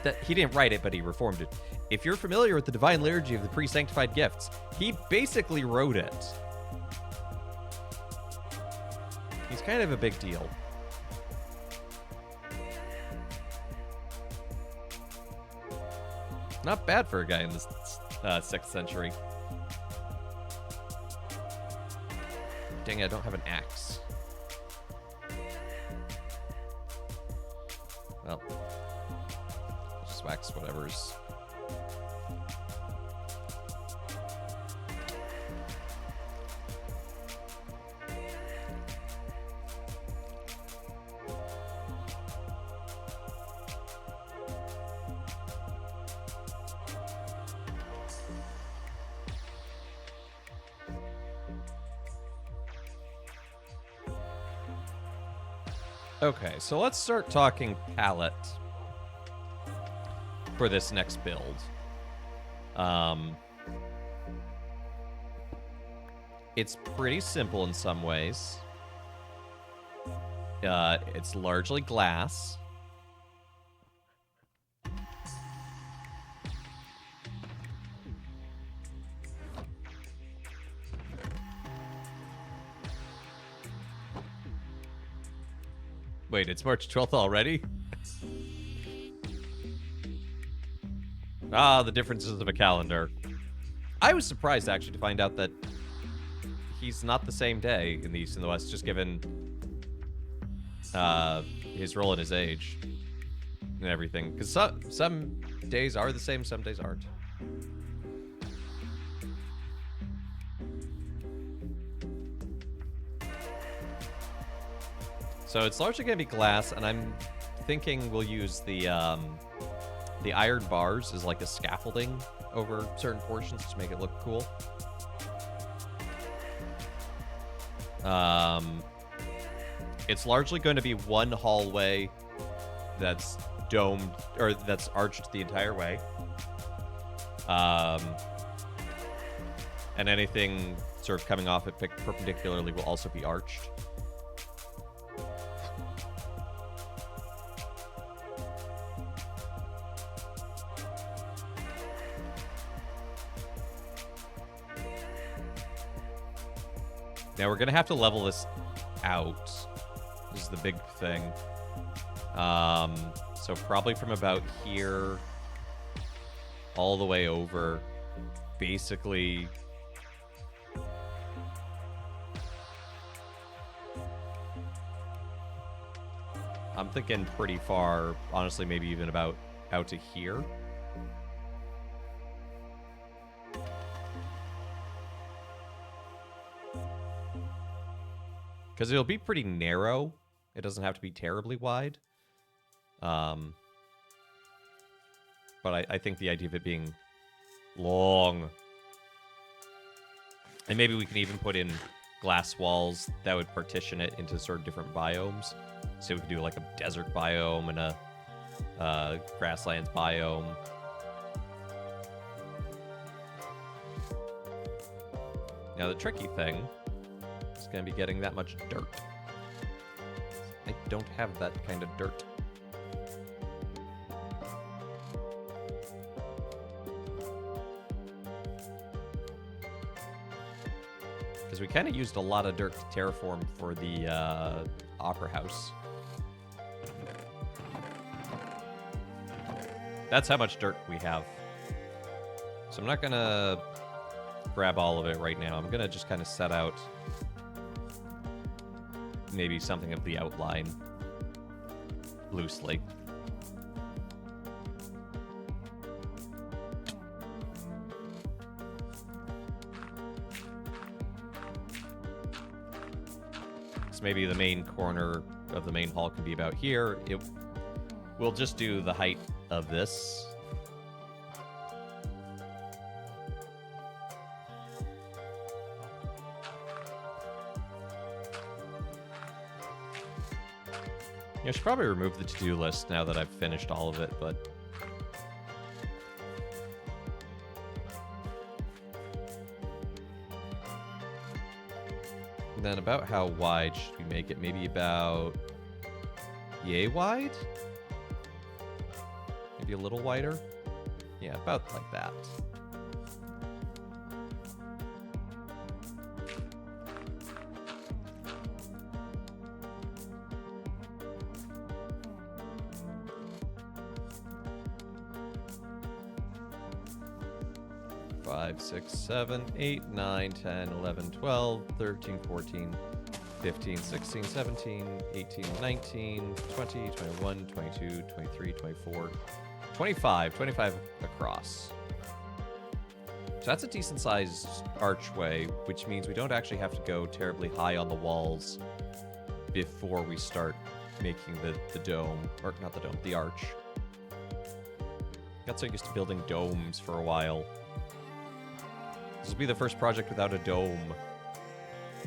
Speaker 1: that he didn't write it, but he reformed it. If you're familiar with the Divine Liturgy of the Pre-Sanctified Gifts, he basically wrote it. He's kind of a big deal. Not bad for a guy in the 6th century. Dang it, I don't have an axe. Well, I'll just wax whatever's... Okay, so let's start talking palette for this next build. It's pretty simple in some ways. It's largely glass. Wait, it's March 12th already? Ah, the differences of a calendar. I was surprised, actually, to find out that he's not the same day in the East and the West, just given his role and his age and everything. Because some days are the same, some days aren't. So it's largely going to be glass, and I'm thinking we'll use the iron bars as like a scaffolding over certain portions to make it look cool. It's largely going to be one hallway that's domed, or that's arched the entire way. And anything sort of coming off it perpendicularly will also be arched. Now we're gonna have to level this out. This is the big thing. So probably from about here all the way over, basically. I'm thinking pretty far, honestly, maybe even about out to here. Because it'll be pretty narrow. It doesn't have to be terribly wide. But I think the idea of it being long. And maybe we can even put in glass walls that would partition it into sort of different biomes. So we could do like a desert biome and a grasslands biome. Now the tricky thing is going to be getting that much dirt. I don't have that kind of dirt. Because we kind of used a lot of dirt to terraform for the Opera House. That's how much dirt we have. So I'm not going to grab all of it right now. I'm going to just kind of set out maybe something of the outline loosely. So maybe the main corner of the main hall can be about here. We'll just do the height of this. I should probably remove the to-do list now that I've finished all of it, but... And then about how wide should we make it? Maybe about... yay wide? Maybe maybe a little wider. Yeah, about like that. Five, 6, 7, 8, 9, 10, 11, 12, 13, 14, 15, 16, 17, 18, 19, 20, 21, 22, 23, 24, 25 across. So that's a decent sized archway, which means we don't actually have to go terribly high on the walls before we start making the dome, or not the dome, the arch. Got so used to building domes for a while. This will be the first project without a dome,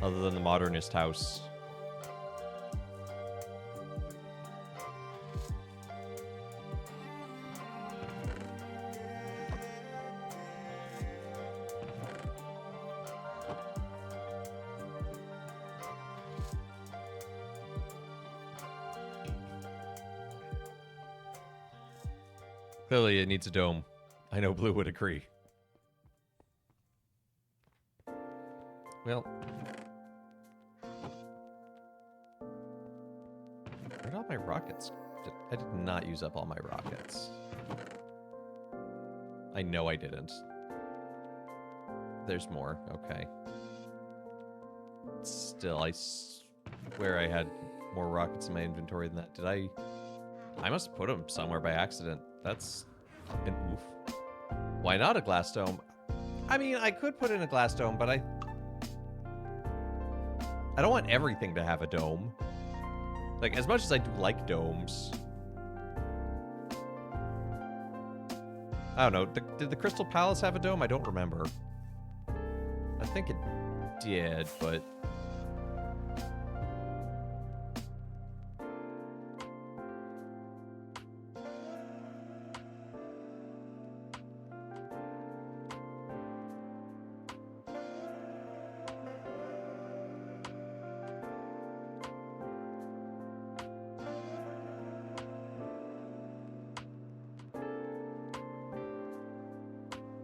Speaker 1: other than the modernist house. Clearly it needs a dome. I know Blue would agree. Well, where'd all my rockets? I did not use up all my rockets. I know I didn't. There's more. Okay. Still, I swear I had more rockets in my inventory than that. Did I? I must have put them somewhere by accident. That's an oof. Why not a glass dome? I mean, I could put in a glass dome, but I don't want everything to have a dome. Like, as much as I do like domes. I don't know. Did the Crystal Palace have a dome? I don't remember. I think it did, but...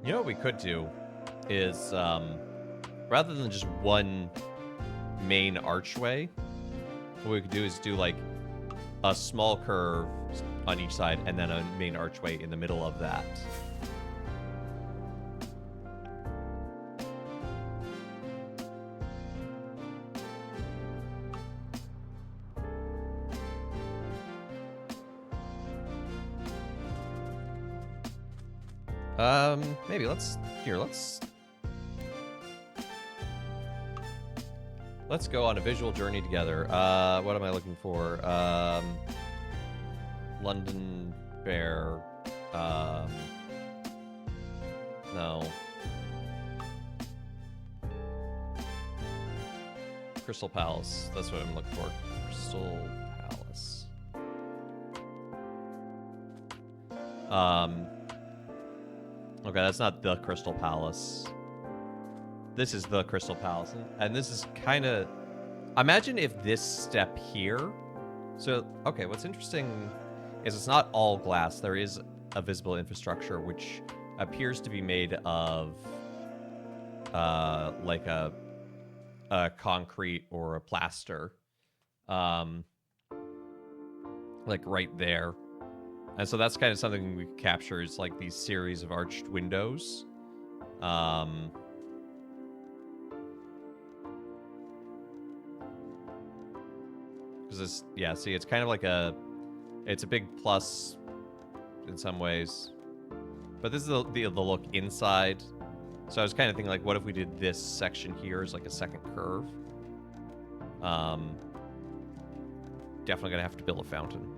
Speaker 1: You know what we could do is, rather than just one main archway, what we could do is do, like, a small curve on each side and then a main archway in the middle of that. Maybe let's go on a visual journey together. What am I looking for? London Bear. No. Crystal Palace. That's what I'm looking for. Crystal Palace. Okay, that's not the Crystal Palace. This is the Crystal Palace. And this is kind of... Imagine if this step here... So, okay, what's interesting is it's not all glass. There is a visible infrastructure which appears to be made of like a concrete or a plaster. Like right there. And so that's kind of something we capture is like these series of arched windows. Because this, yeah, see, it's kind of like it's a big plus in some ways. But this is the look inside. So I was kind of thinking, like, what if we did this section here as like a second curve? Definitely gonna have to build a fountain.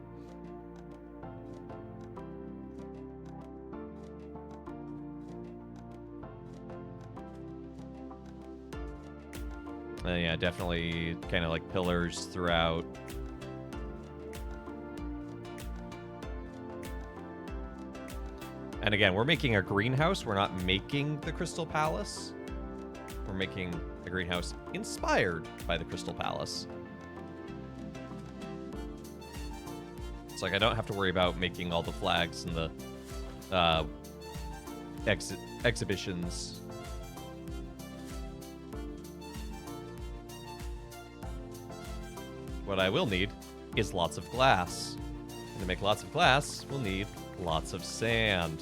Speaker 1: Yeah, definitely kind of like pillars throughout. And again, we're making a greenhouse. We're not making the Crystal Palace. We're making a greenhouse inspired by the Crystal Palace. It's like I don't have to worry about making all the flags and the uh, exhibitions. What I will need is lots of glass. And to make lots of glass, we'll need lots of sand.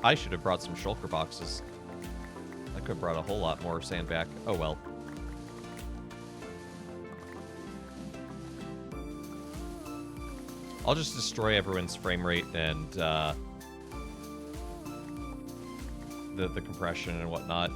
Speaker 1: I should have brought some shulker boxes. I could have brought a whole lot more sand back. Oh well. I'll just destroy everyone's frame rate and the compression and whatnot.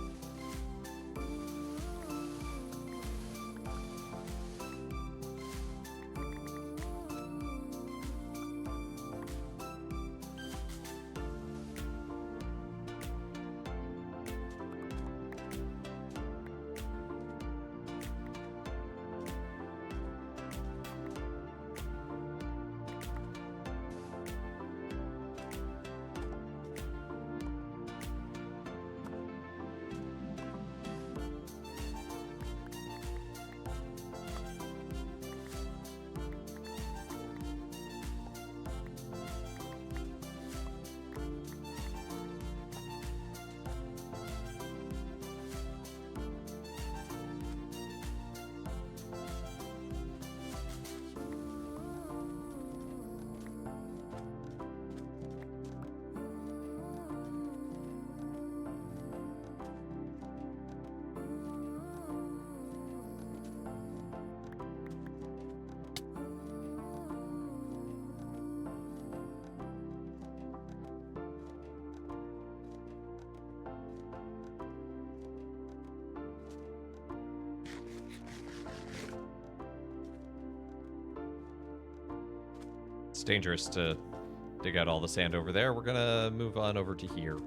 Speaker 1: It's dangerous to dig out all the sand over there. We're gonna move on over to here.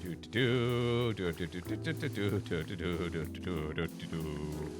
Speaker 1: Do do do do do do do do do do do do do do do.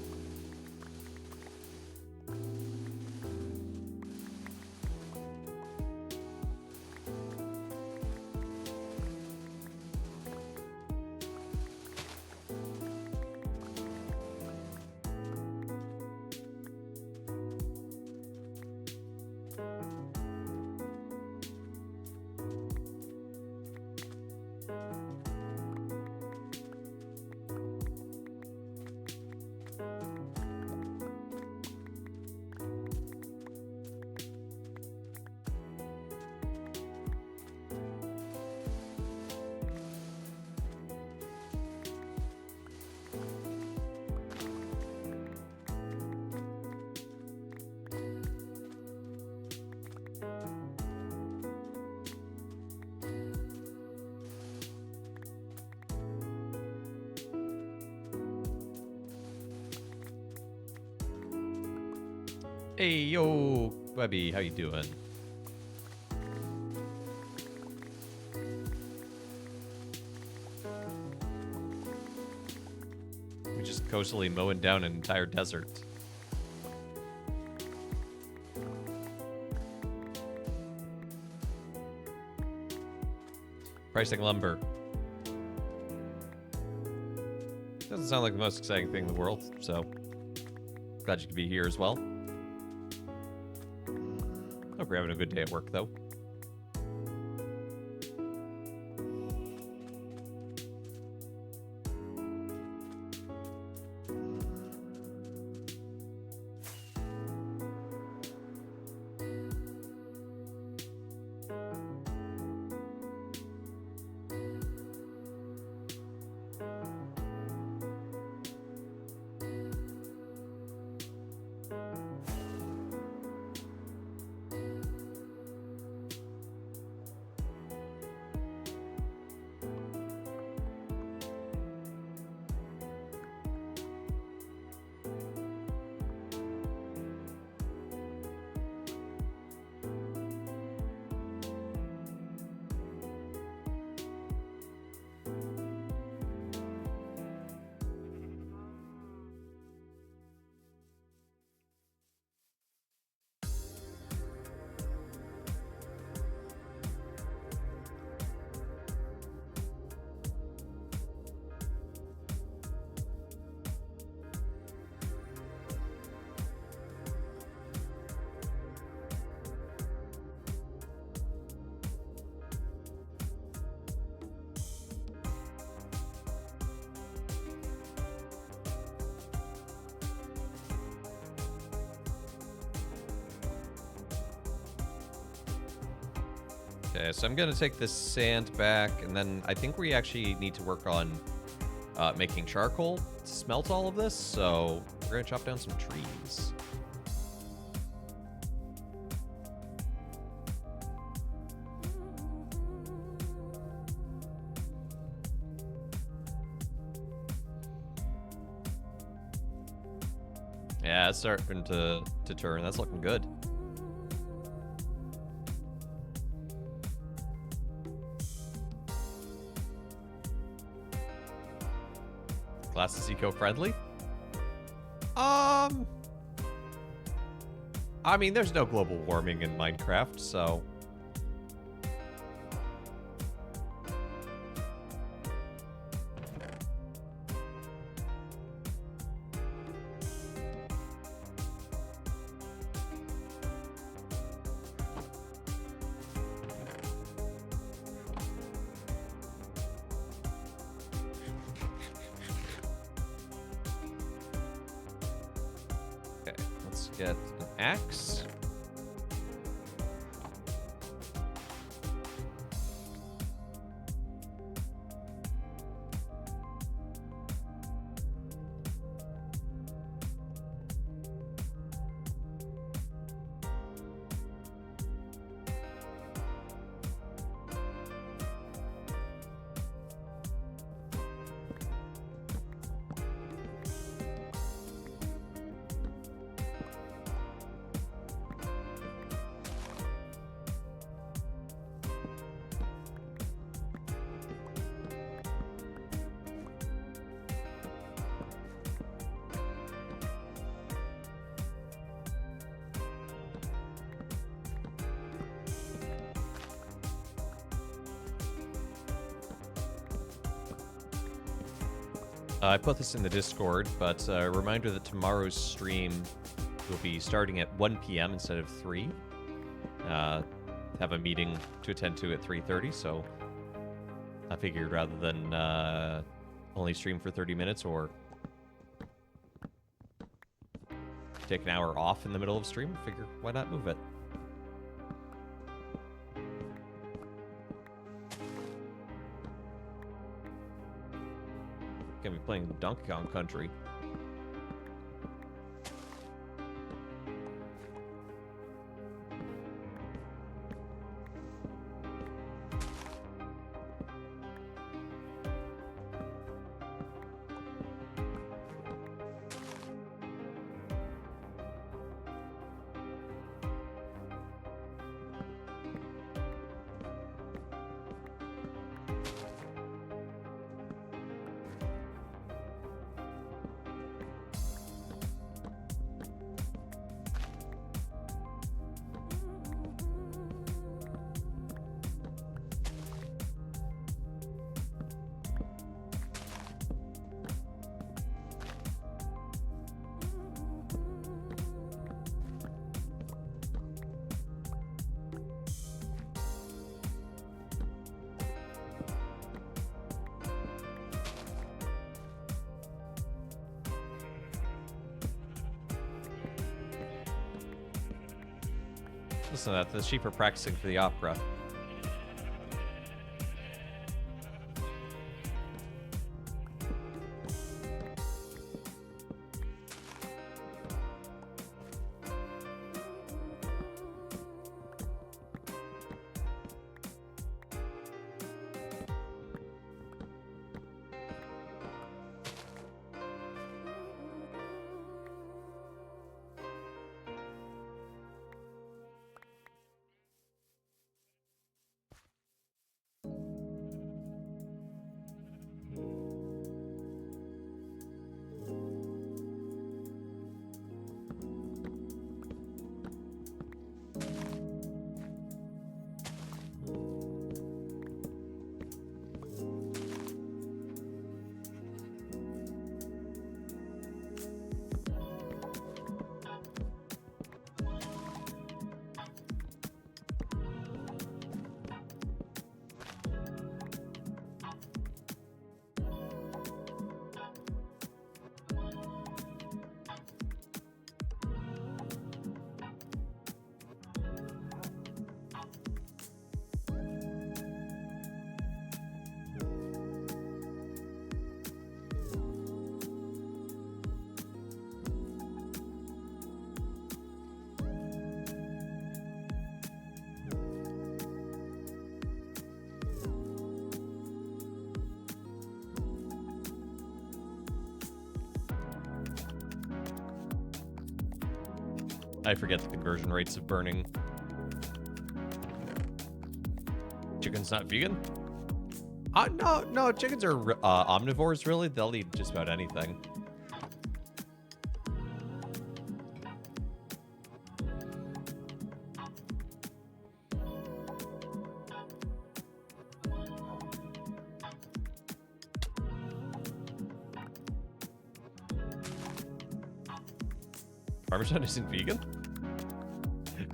Speaker 1: Hey, yo, Webby, how you doing? We're just coastally mowing down an entire desert. Pricing lumber. Doesn't sound like the most exciting thing in the world, so glad you could be here as well. Hope you're having a good day at work, though. Okay, so I'm gonna take this sand back, and then I think we actually need to work on making charcoal to smelt all of this, so we're gonna chop down some trees. Yeah, it's starting to turn. That's looking good. Glass is eco-friendly? I mean, there's no global warming in Minecraft, so... Okay, let's get an axe. I put this in the Discord, but a reminder that tomorrow's stream will be starting at 1 p.m. instead of 3. Have a meeting to attend to at 3:30, so I figured rather than only stream for 30 minutes or take an hour off in the middle of stream, figure why not move it? Gonna be playing Donkey Kong Country. Listen to that, the sheep are practicing for the opera. I forget the conversion rates of burning. Chicken's not vegan? No, chickens are omnivores, really. They'll eat just about anything. Parmesan isn't vegan?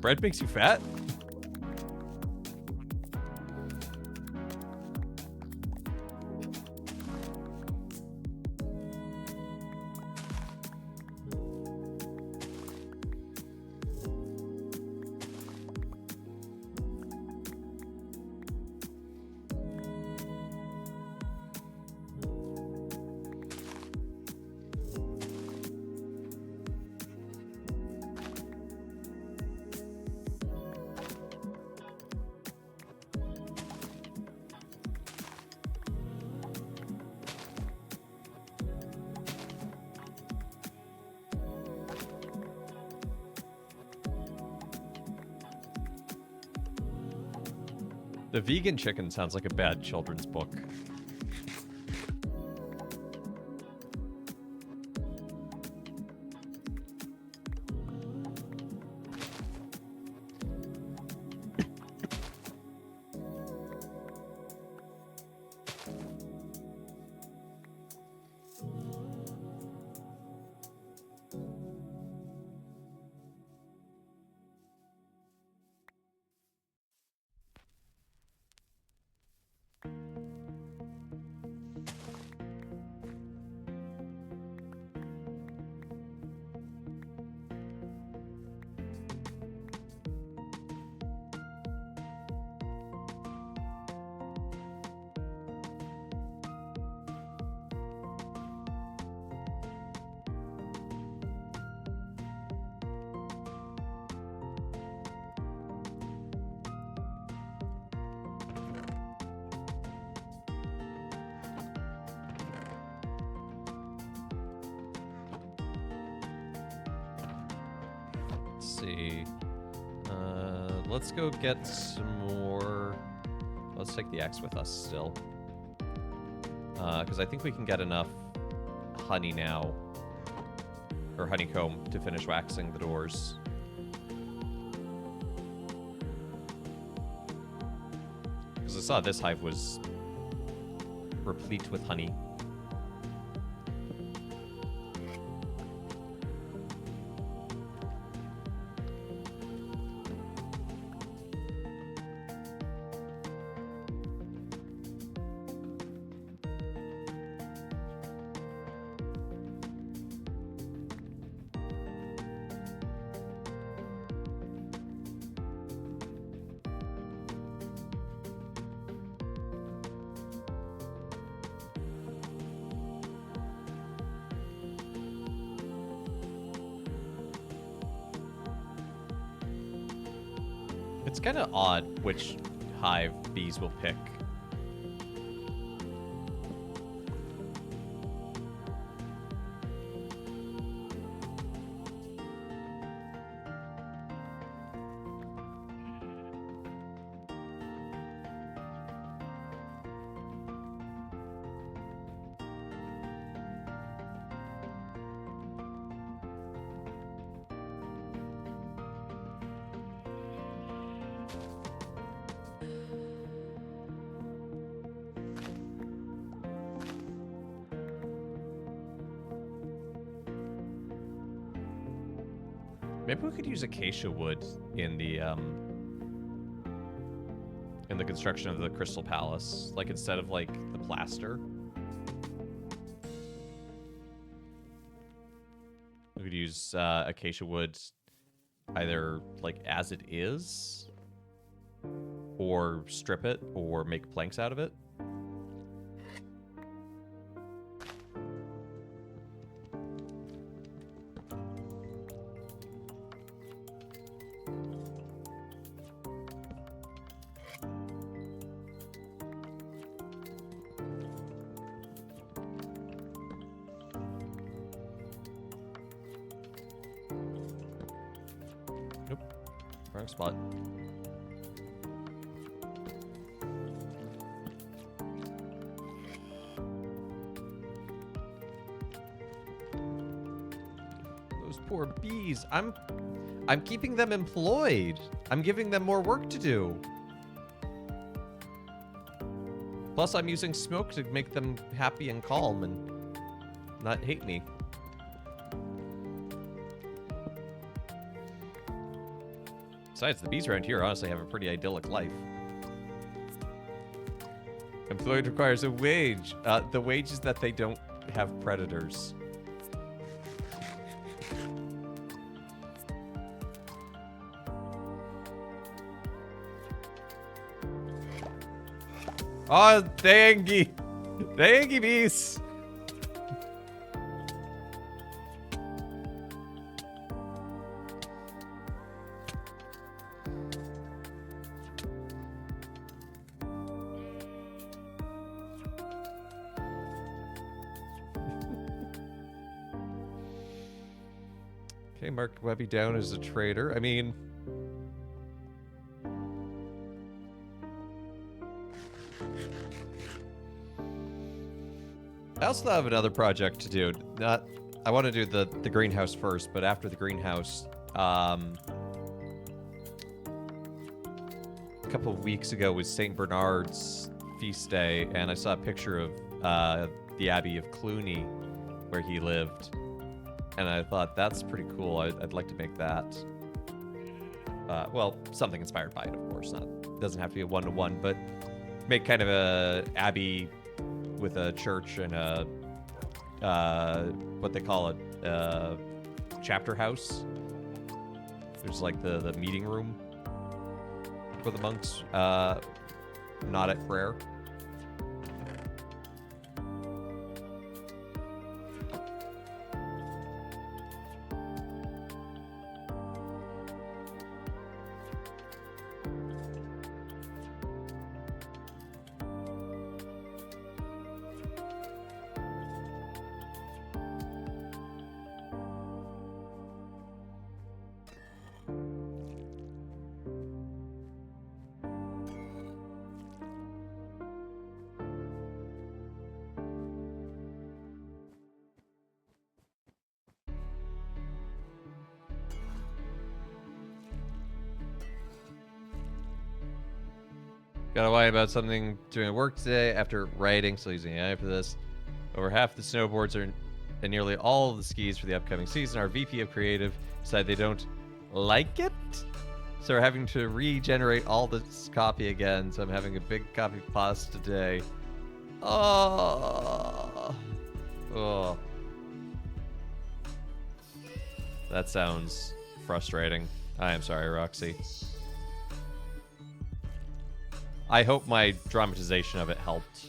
Speaker 1: Bread makes you fat? The vegan chicken sounds like a bad children's book. See. Let's go get some more. Let's take the axe with us still. Because I think we can get enough honey now. Or honeycomb to finish waxing the doors. Because I saw this hive was replete with honey. It's kind of odd which hive bees will pick. Maybe we could use acacia wood in the construction of the Crystal Palace, like instead of like the plaster. We could use acacia wood either like as it is, or strip it, or make planks out of it. Nope. Wrong spot. Those poor bees. I'm keeping them employed. I'm giving them more work to do. Plus, I'm using smoke to make them happy and calm and not hate me. Besides, the bees around here honestly have a pretty idyllic life. Employed requires a wage. The wage is that they don't have predators. Oh, thangy! Thangy bees! Okay, mark Webby down as a traitor. I mean... I also have another project to do. I want to do the greenhouse first, but after the greenhouse, a couple of weeks ago was St. Bernard's feast day, and I saw a picture of the Abbey of Cluny, where he lived, and I thought that's pretty cool. I'd like to make that. Well, something inspired by it, of course. Doesn't have to be a one-to-one, but make kind of a abbey with a church and a what they call it, chapter house. There's like the meeting room for the monks, not at prayer. Gotta worry about something during work today after writing, so using AI for this. Over half the snowboards are and nearly all of the skis for the upcoming season. Our VP of Creative decided they don't like it, so we're having to regenerate all this copy again. So I'm having a big copy pause today. Oh, that sounds frustrating. I am sorry, Roxy. I hope my dramatization of it helped.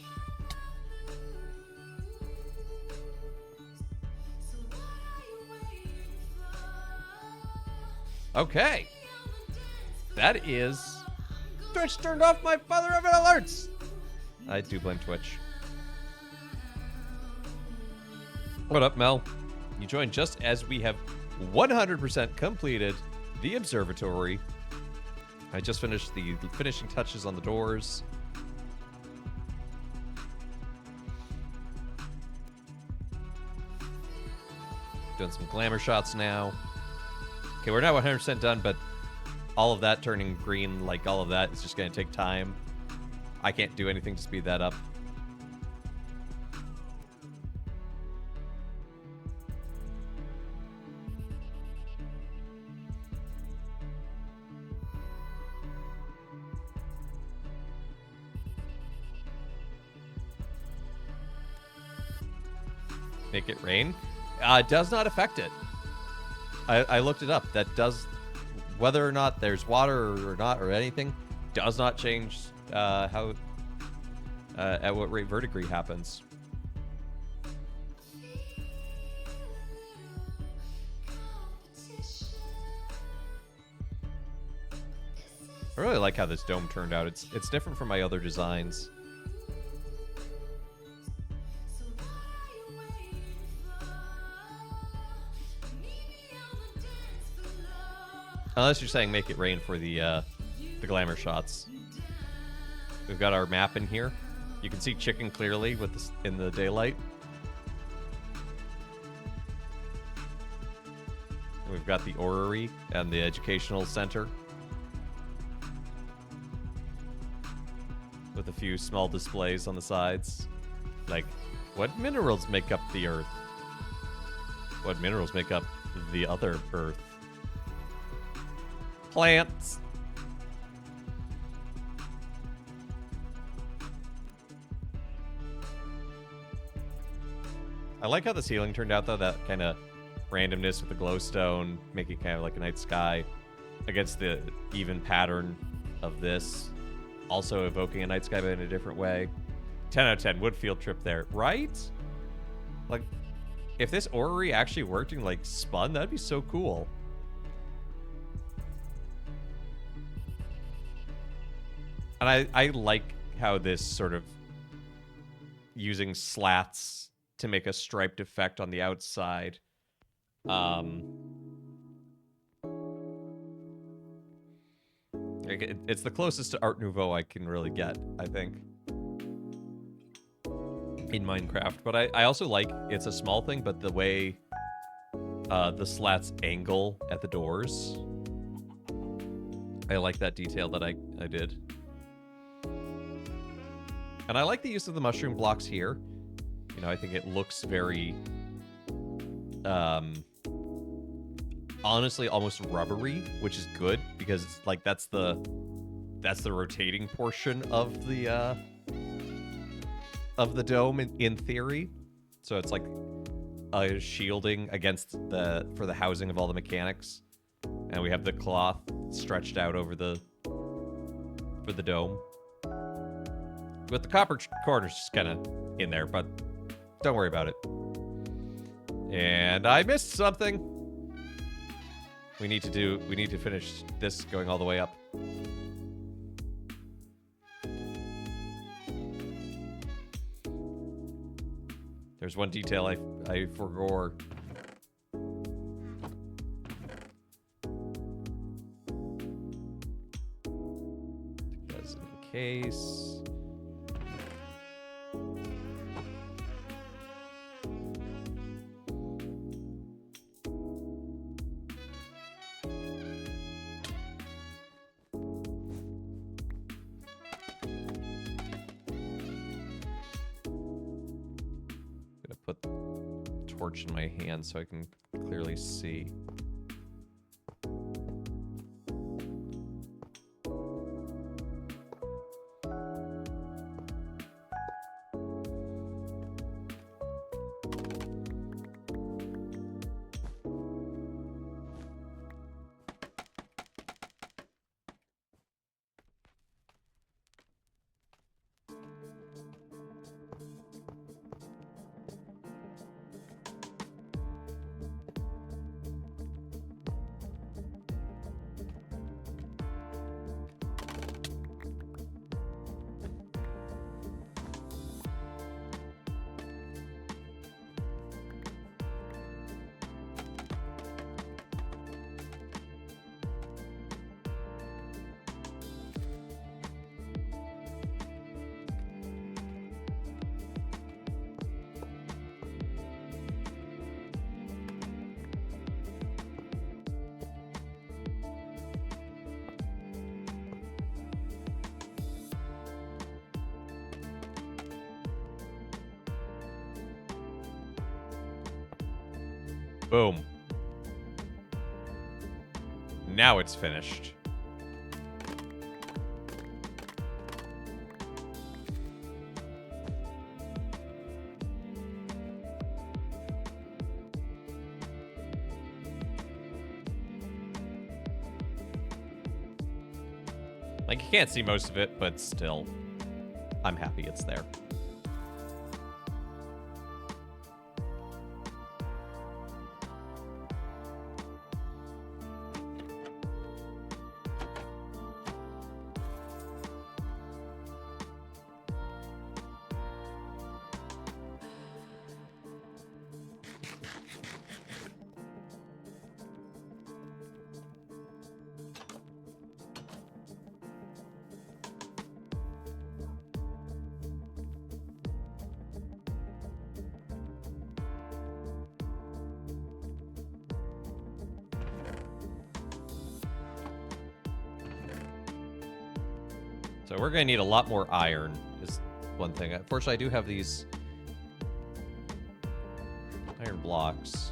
Speaker 1: Okay. That is... Twitch turned off my Father Evan alerts! I do blame Twitch. What up, Mel? You joined just as we have 100% completed the observatory. I just finished the finishing touches on the doors. Doing some glamour shots now. Okay, we're not 100% done, but all of that turning green, like all of that, is just going to take time. I can't do anything to speed that up. Make it rain. Does not affect it. I looked it up. That does, whether or not there's water or not or anything, does not change how at what rate verdigris happens. I really like how this dome turned out. It's different from my other designs. Unless you're saying make it rain for the glamour shots. We've got our map in here. You can see chicken clearly with this in the daylight. And we've got the orrery and the educational center. With a few small displays on the sides. Like, what minerals make up the earth? What minerals make up the other earth? Plants. I like how the ceiling turned out, though. That kind of randomness with the glowstone, making kind of like a night sky against the even pattern of this. Also evoking a night sky, but in a different way. 10 out of 10. Would field trip there. Right? Like, if this orrery actually worked and, like, spun, that'd be so cool. And I like how this sort of using slats to make a striped effect on the outside. It's the closest to Art Nouveau I can really get, I think, in Minecraft. But I also like, it's a small thing, but the way the slats angle at the doors, I like that detail that I did. And I like the use of the mushroom blocks here. You know, I think it looks very, honestly, almost rubbery, which is good because it's like that's the rotating portion of the dome in theory. So it's like a shielding against for the housing of all the mechanics, and we have the cloth stretched out over for the dome. But the copper corner's just kind of in there, but don't worry about it. And I missed something. We need to finish this going all the way up. There's one detail I forgot. Just in case. Put the torch in my hand so I can clearly see. Boom. Now it's finished. Like, you can't see most of it, but still, I'm happy it's there. So we're going to need a lot more iron, is one thing. Unfortunately, I do have these iron blocks.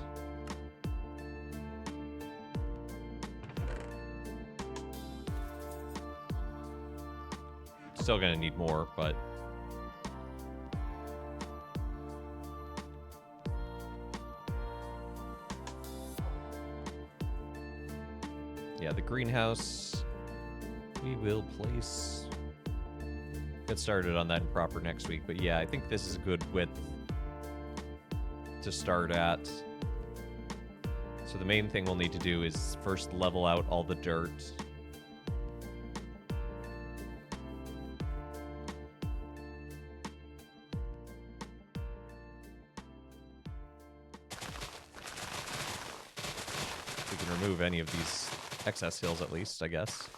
Speaker 1: Still going to need more, but... yeah, the greenhouse, we will place... get started on that proper next week. But yeah, I think this is a good width to start at. So the main thing we'll need to do is first level out all the dirt. We can remove any of these excess hills at least, I guess.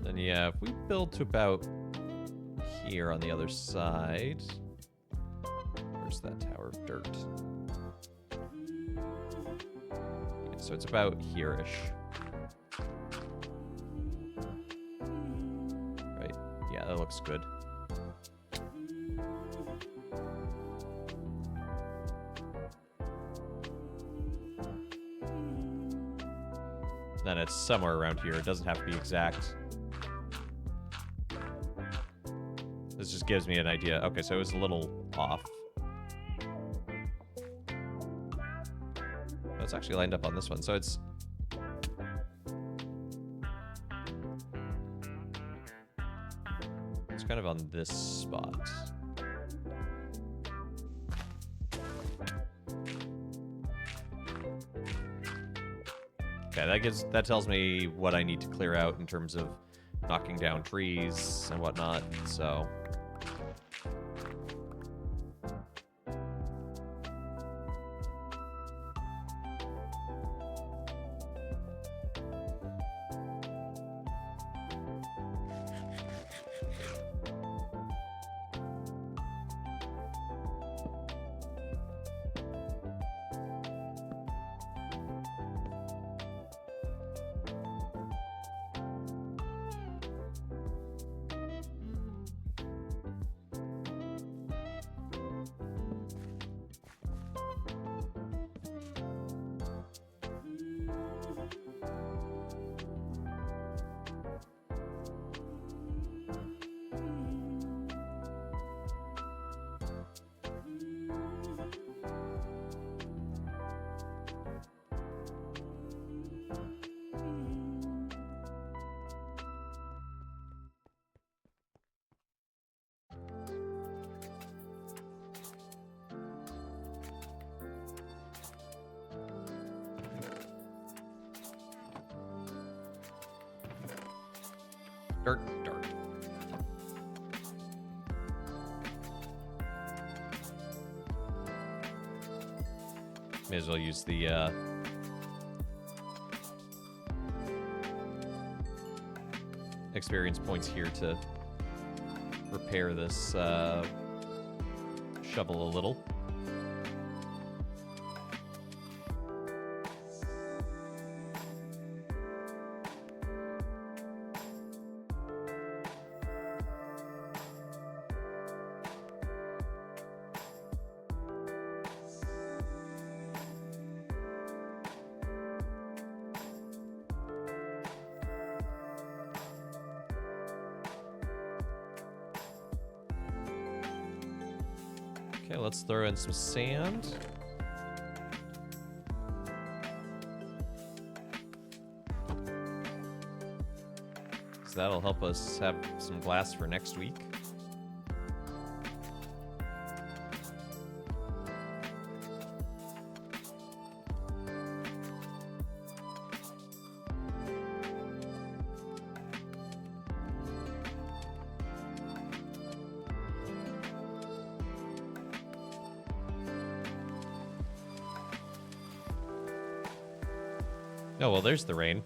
Speaker 1: Then yeah, if we build to about here on the other side... where's that tower of dirt? Yeah, so it's about here-ish. Right, yeah, that looks good. Then it's somewhere around here. It doesn't have to be exact. This just gives me an idea. Okay, so it was a little off. Oh, it's actually lined up on this one, so it's... it's kind of on this spot. Okay, that tells me what I need to clear out in terms of knocking down trees and whatnot, so... Dirt. May as well use the experience points here to repair this shovel a little. Okay, let's throw in some sand. So so that'll help us have some glass for next week. Oh, well, there's the rain.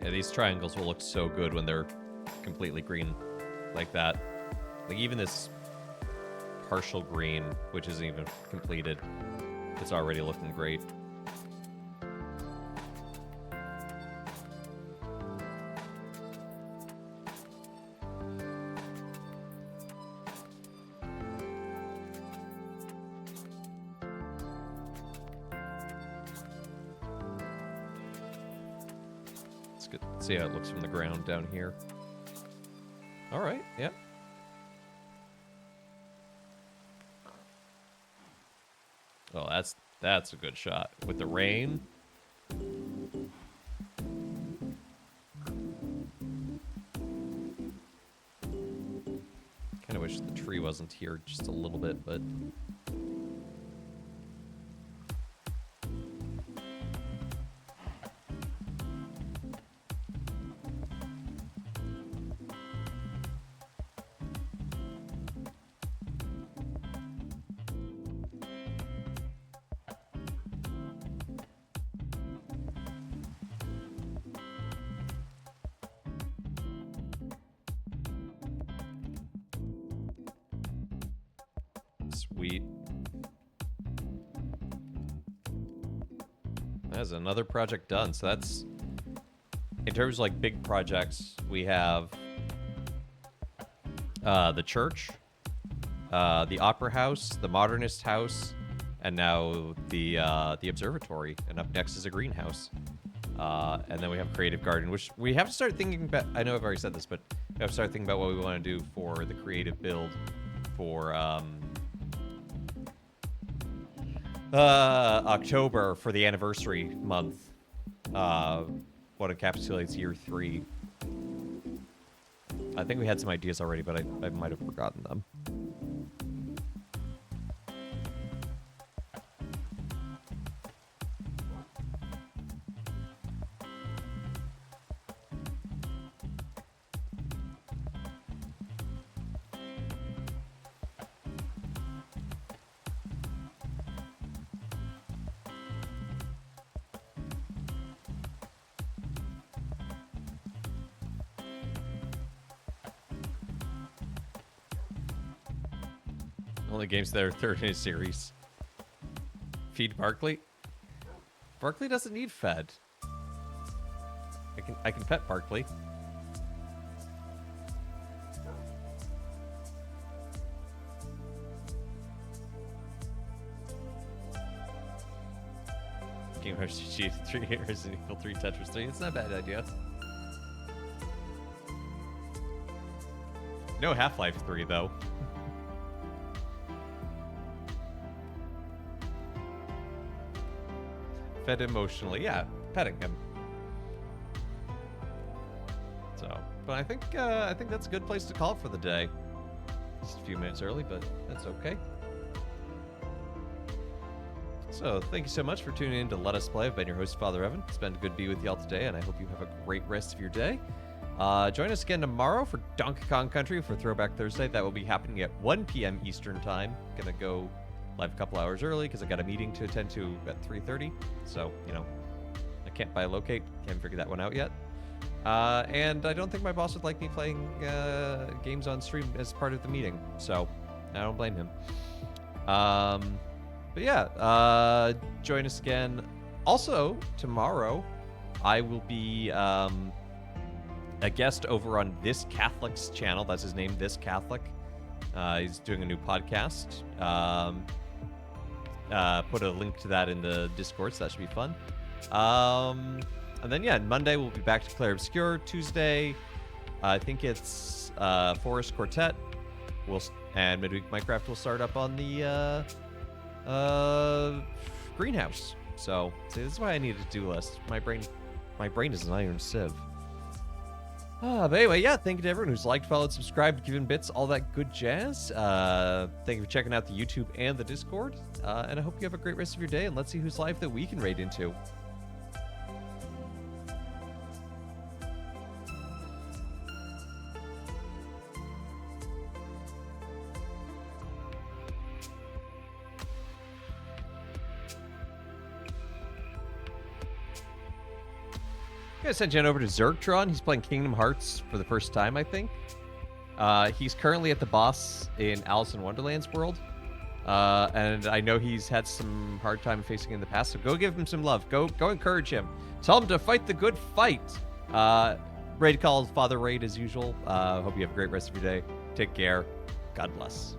Speaker 1: Yeah, these triangles will look so good when they're completely green like that. Like even this partial green, which isn't even completed, it's already looking great. See how it looks from the ground down here. All right, yeah. Oh, that's a good shot. With the rain. Kind of wish the tree wasn't here just a little bit, but... Sweet. That's another project done. So that's, in terms of like big projects, we have the church, the opera house, the modernist house, and now the observatory. And up next is a greenhouse. And then we have creative garden, which we have to start thinking about. I know I've already said this, but we have to start thinking about what we want to do for the creative build for October for the anniversary month. What encapsulates year 3. I think we had some ideas already, but I might have forgotten them. Only games that are third in a series. Feed Barkley? Barkley doesn't need fed. I can pet Barkley. Game RPG 3, Resident Evil 3, Tetris 3. It's not a bad idea. No Half-Life 3 though. Fed emotionally, yeah, petting him. So, but I think that's a good place to call it for the day. Just a few minutes early, but that's okay. So, thank you so much for tuning in to Let Us Play. I've been your host, Father Evan. It's been good to be with y'all today, and I hope you have a great rest of your day. Join us again tomorrow for Donkey Kong Country for Throwback Thursday. That will be happening at 1 p.m. Eastern Time. Gonna go live a couple hours early because I got a meeting to attend to at 3:30. So, you know, I can't buy a locate. Haven't figured that one out yet. And I don't think my boss would like me playing games on stream as part of the meeting. So, I don't blame him. But yeah, join us again Also, tomorrow, I will be a guest over on This Catholic's channel. That's his name, This Catholic. He's doing a new podcast. Put a link to that in the Discord, so that should be fun. And then, yeah, Monday we'll be back to Clair Obscure. Tuesday, I think it's Forest Quartet. And Midweek Minecraft will start up on the Greenhouse. So, see, this is why I need a to-do list. My brain is an iron sieve. But anyway, yeah, thank you to everyone who's liked, followed, subscribed, given bits, all that good jazz. Thank you for checking out the YouTube and the Discord. And I hope you have a great rest of your day, and let's see whose life that we can raid into. I'm gonna send Jen over to Zergtron. He's playing Kingdom Hearts for the first time, I think. He's currently at the boss in Alice in Wonderland's world. And I know he's had some hard time facing in the past, so go give him some love. Go encourage him. Tell him to fight the good fight. Raid call Father Raid as usual. Hope you have a great rest of your day. Take care. God bless.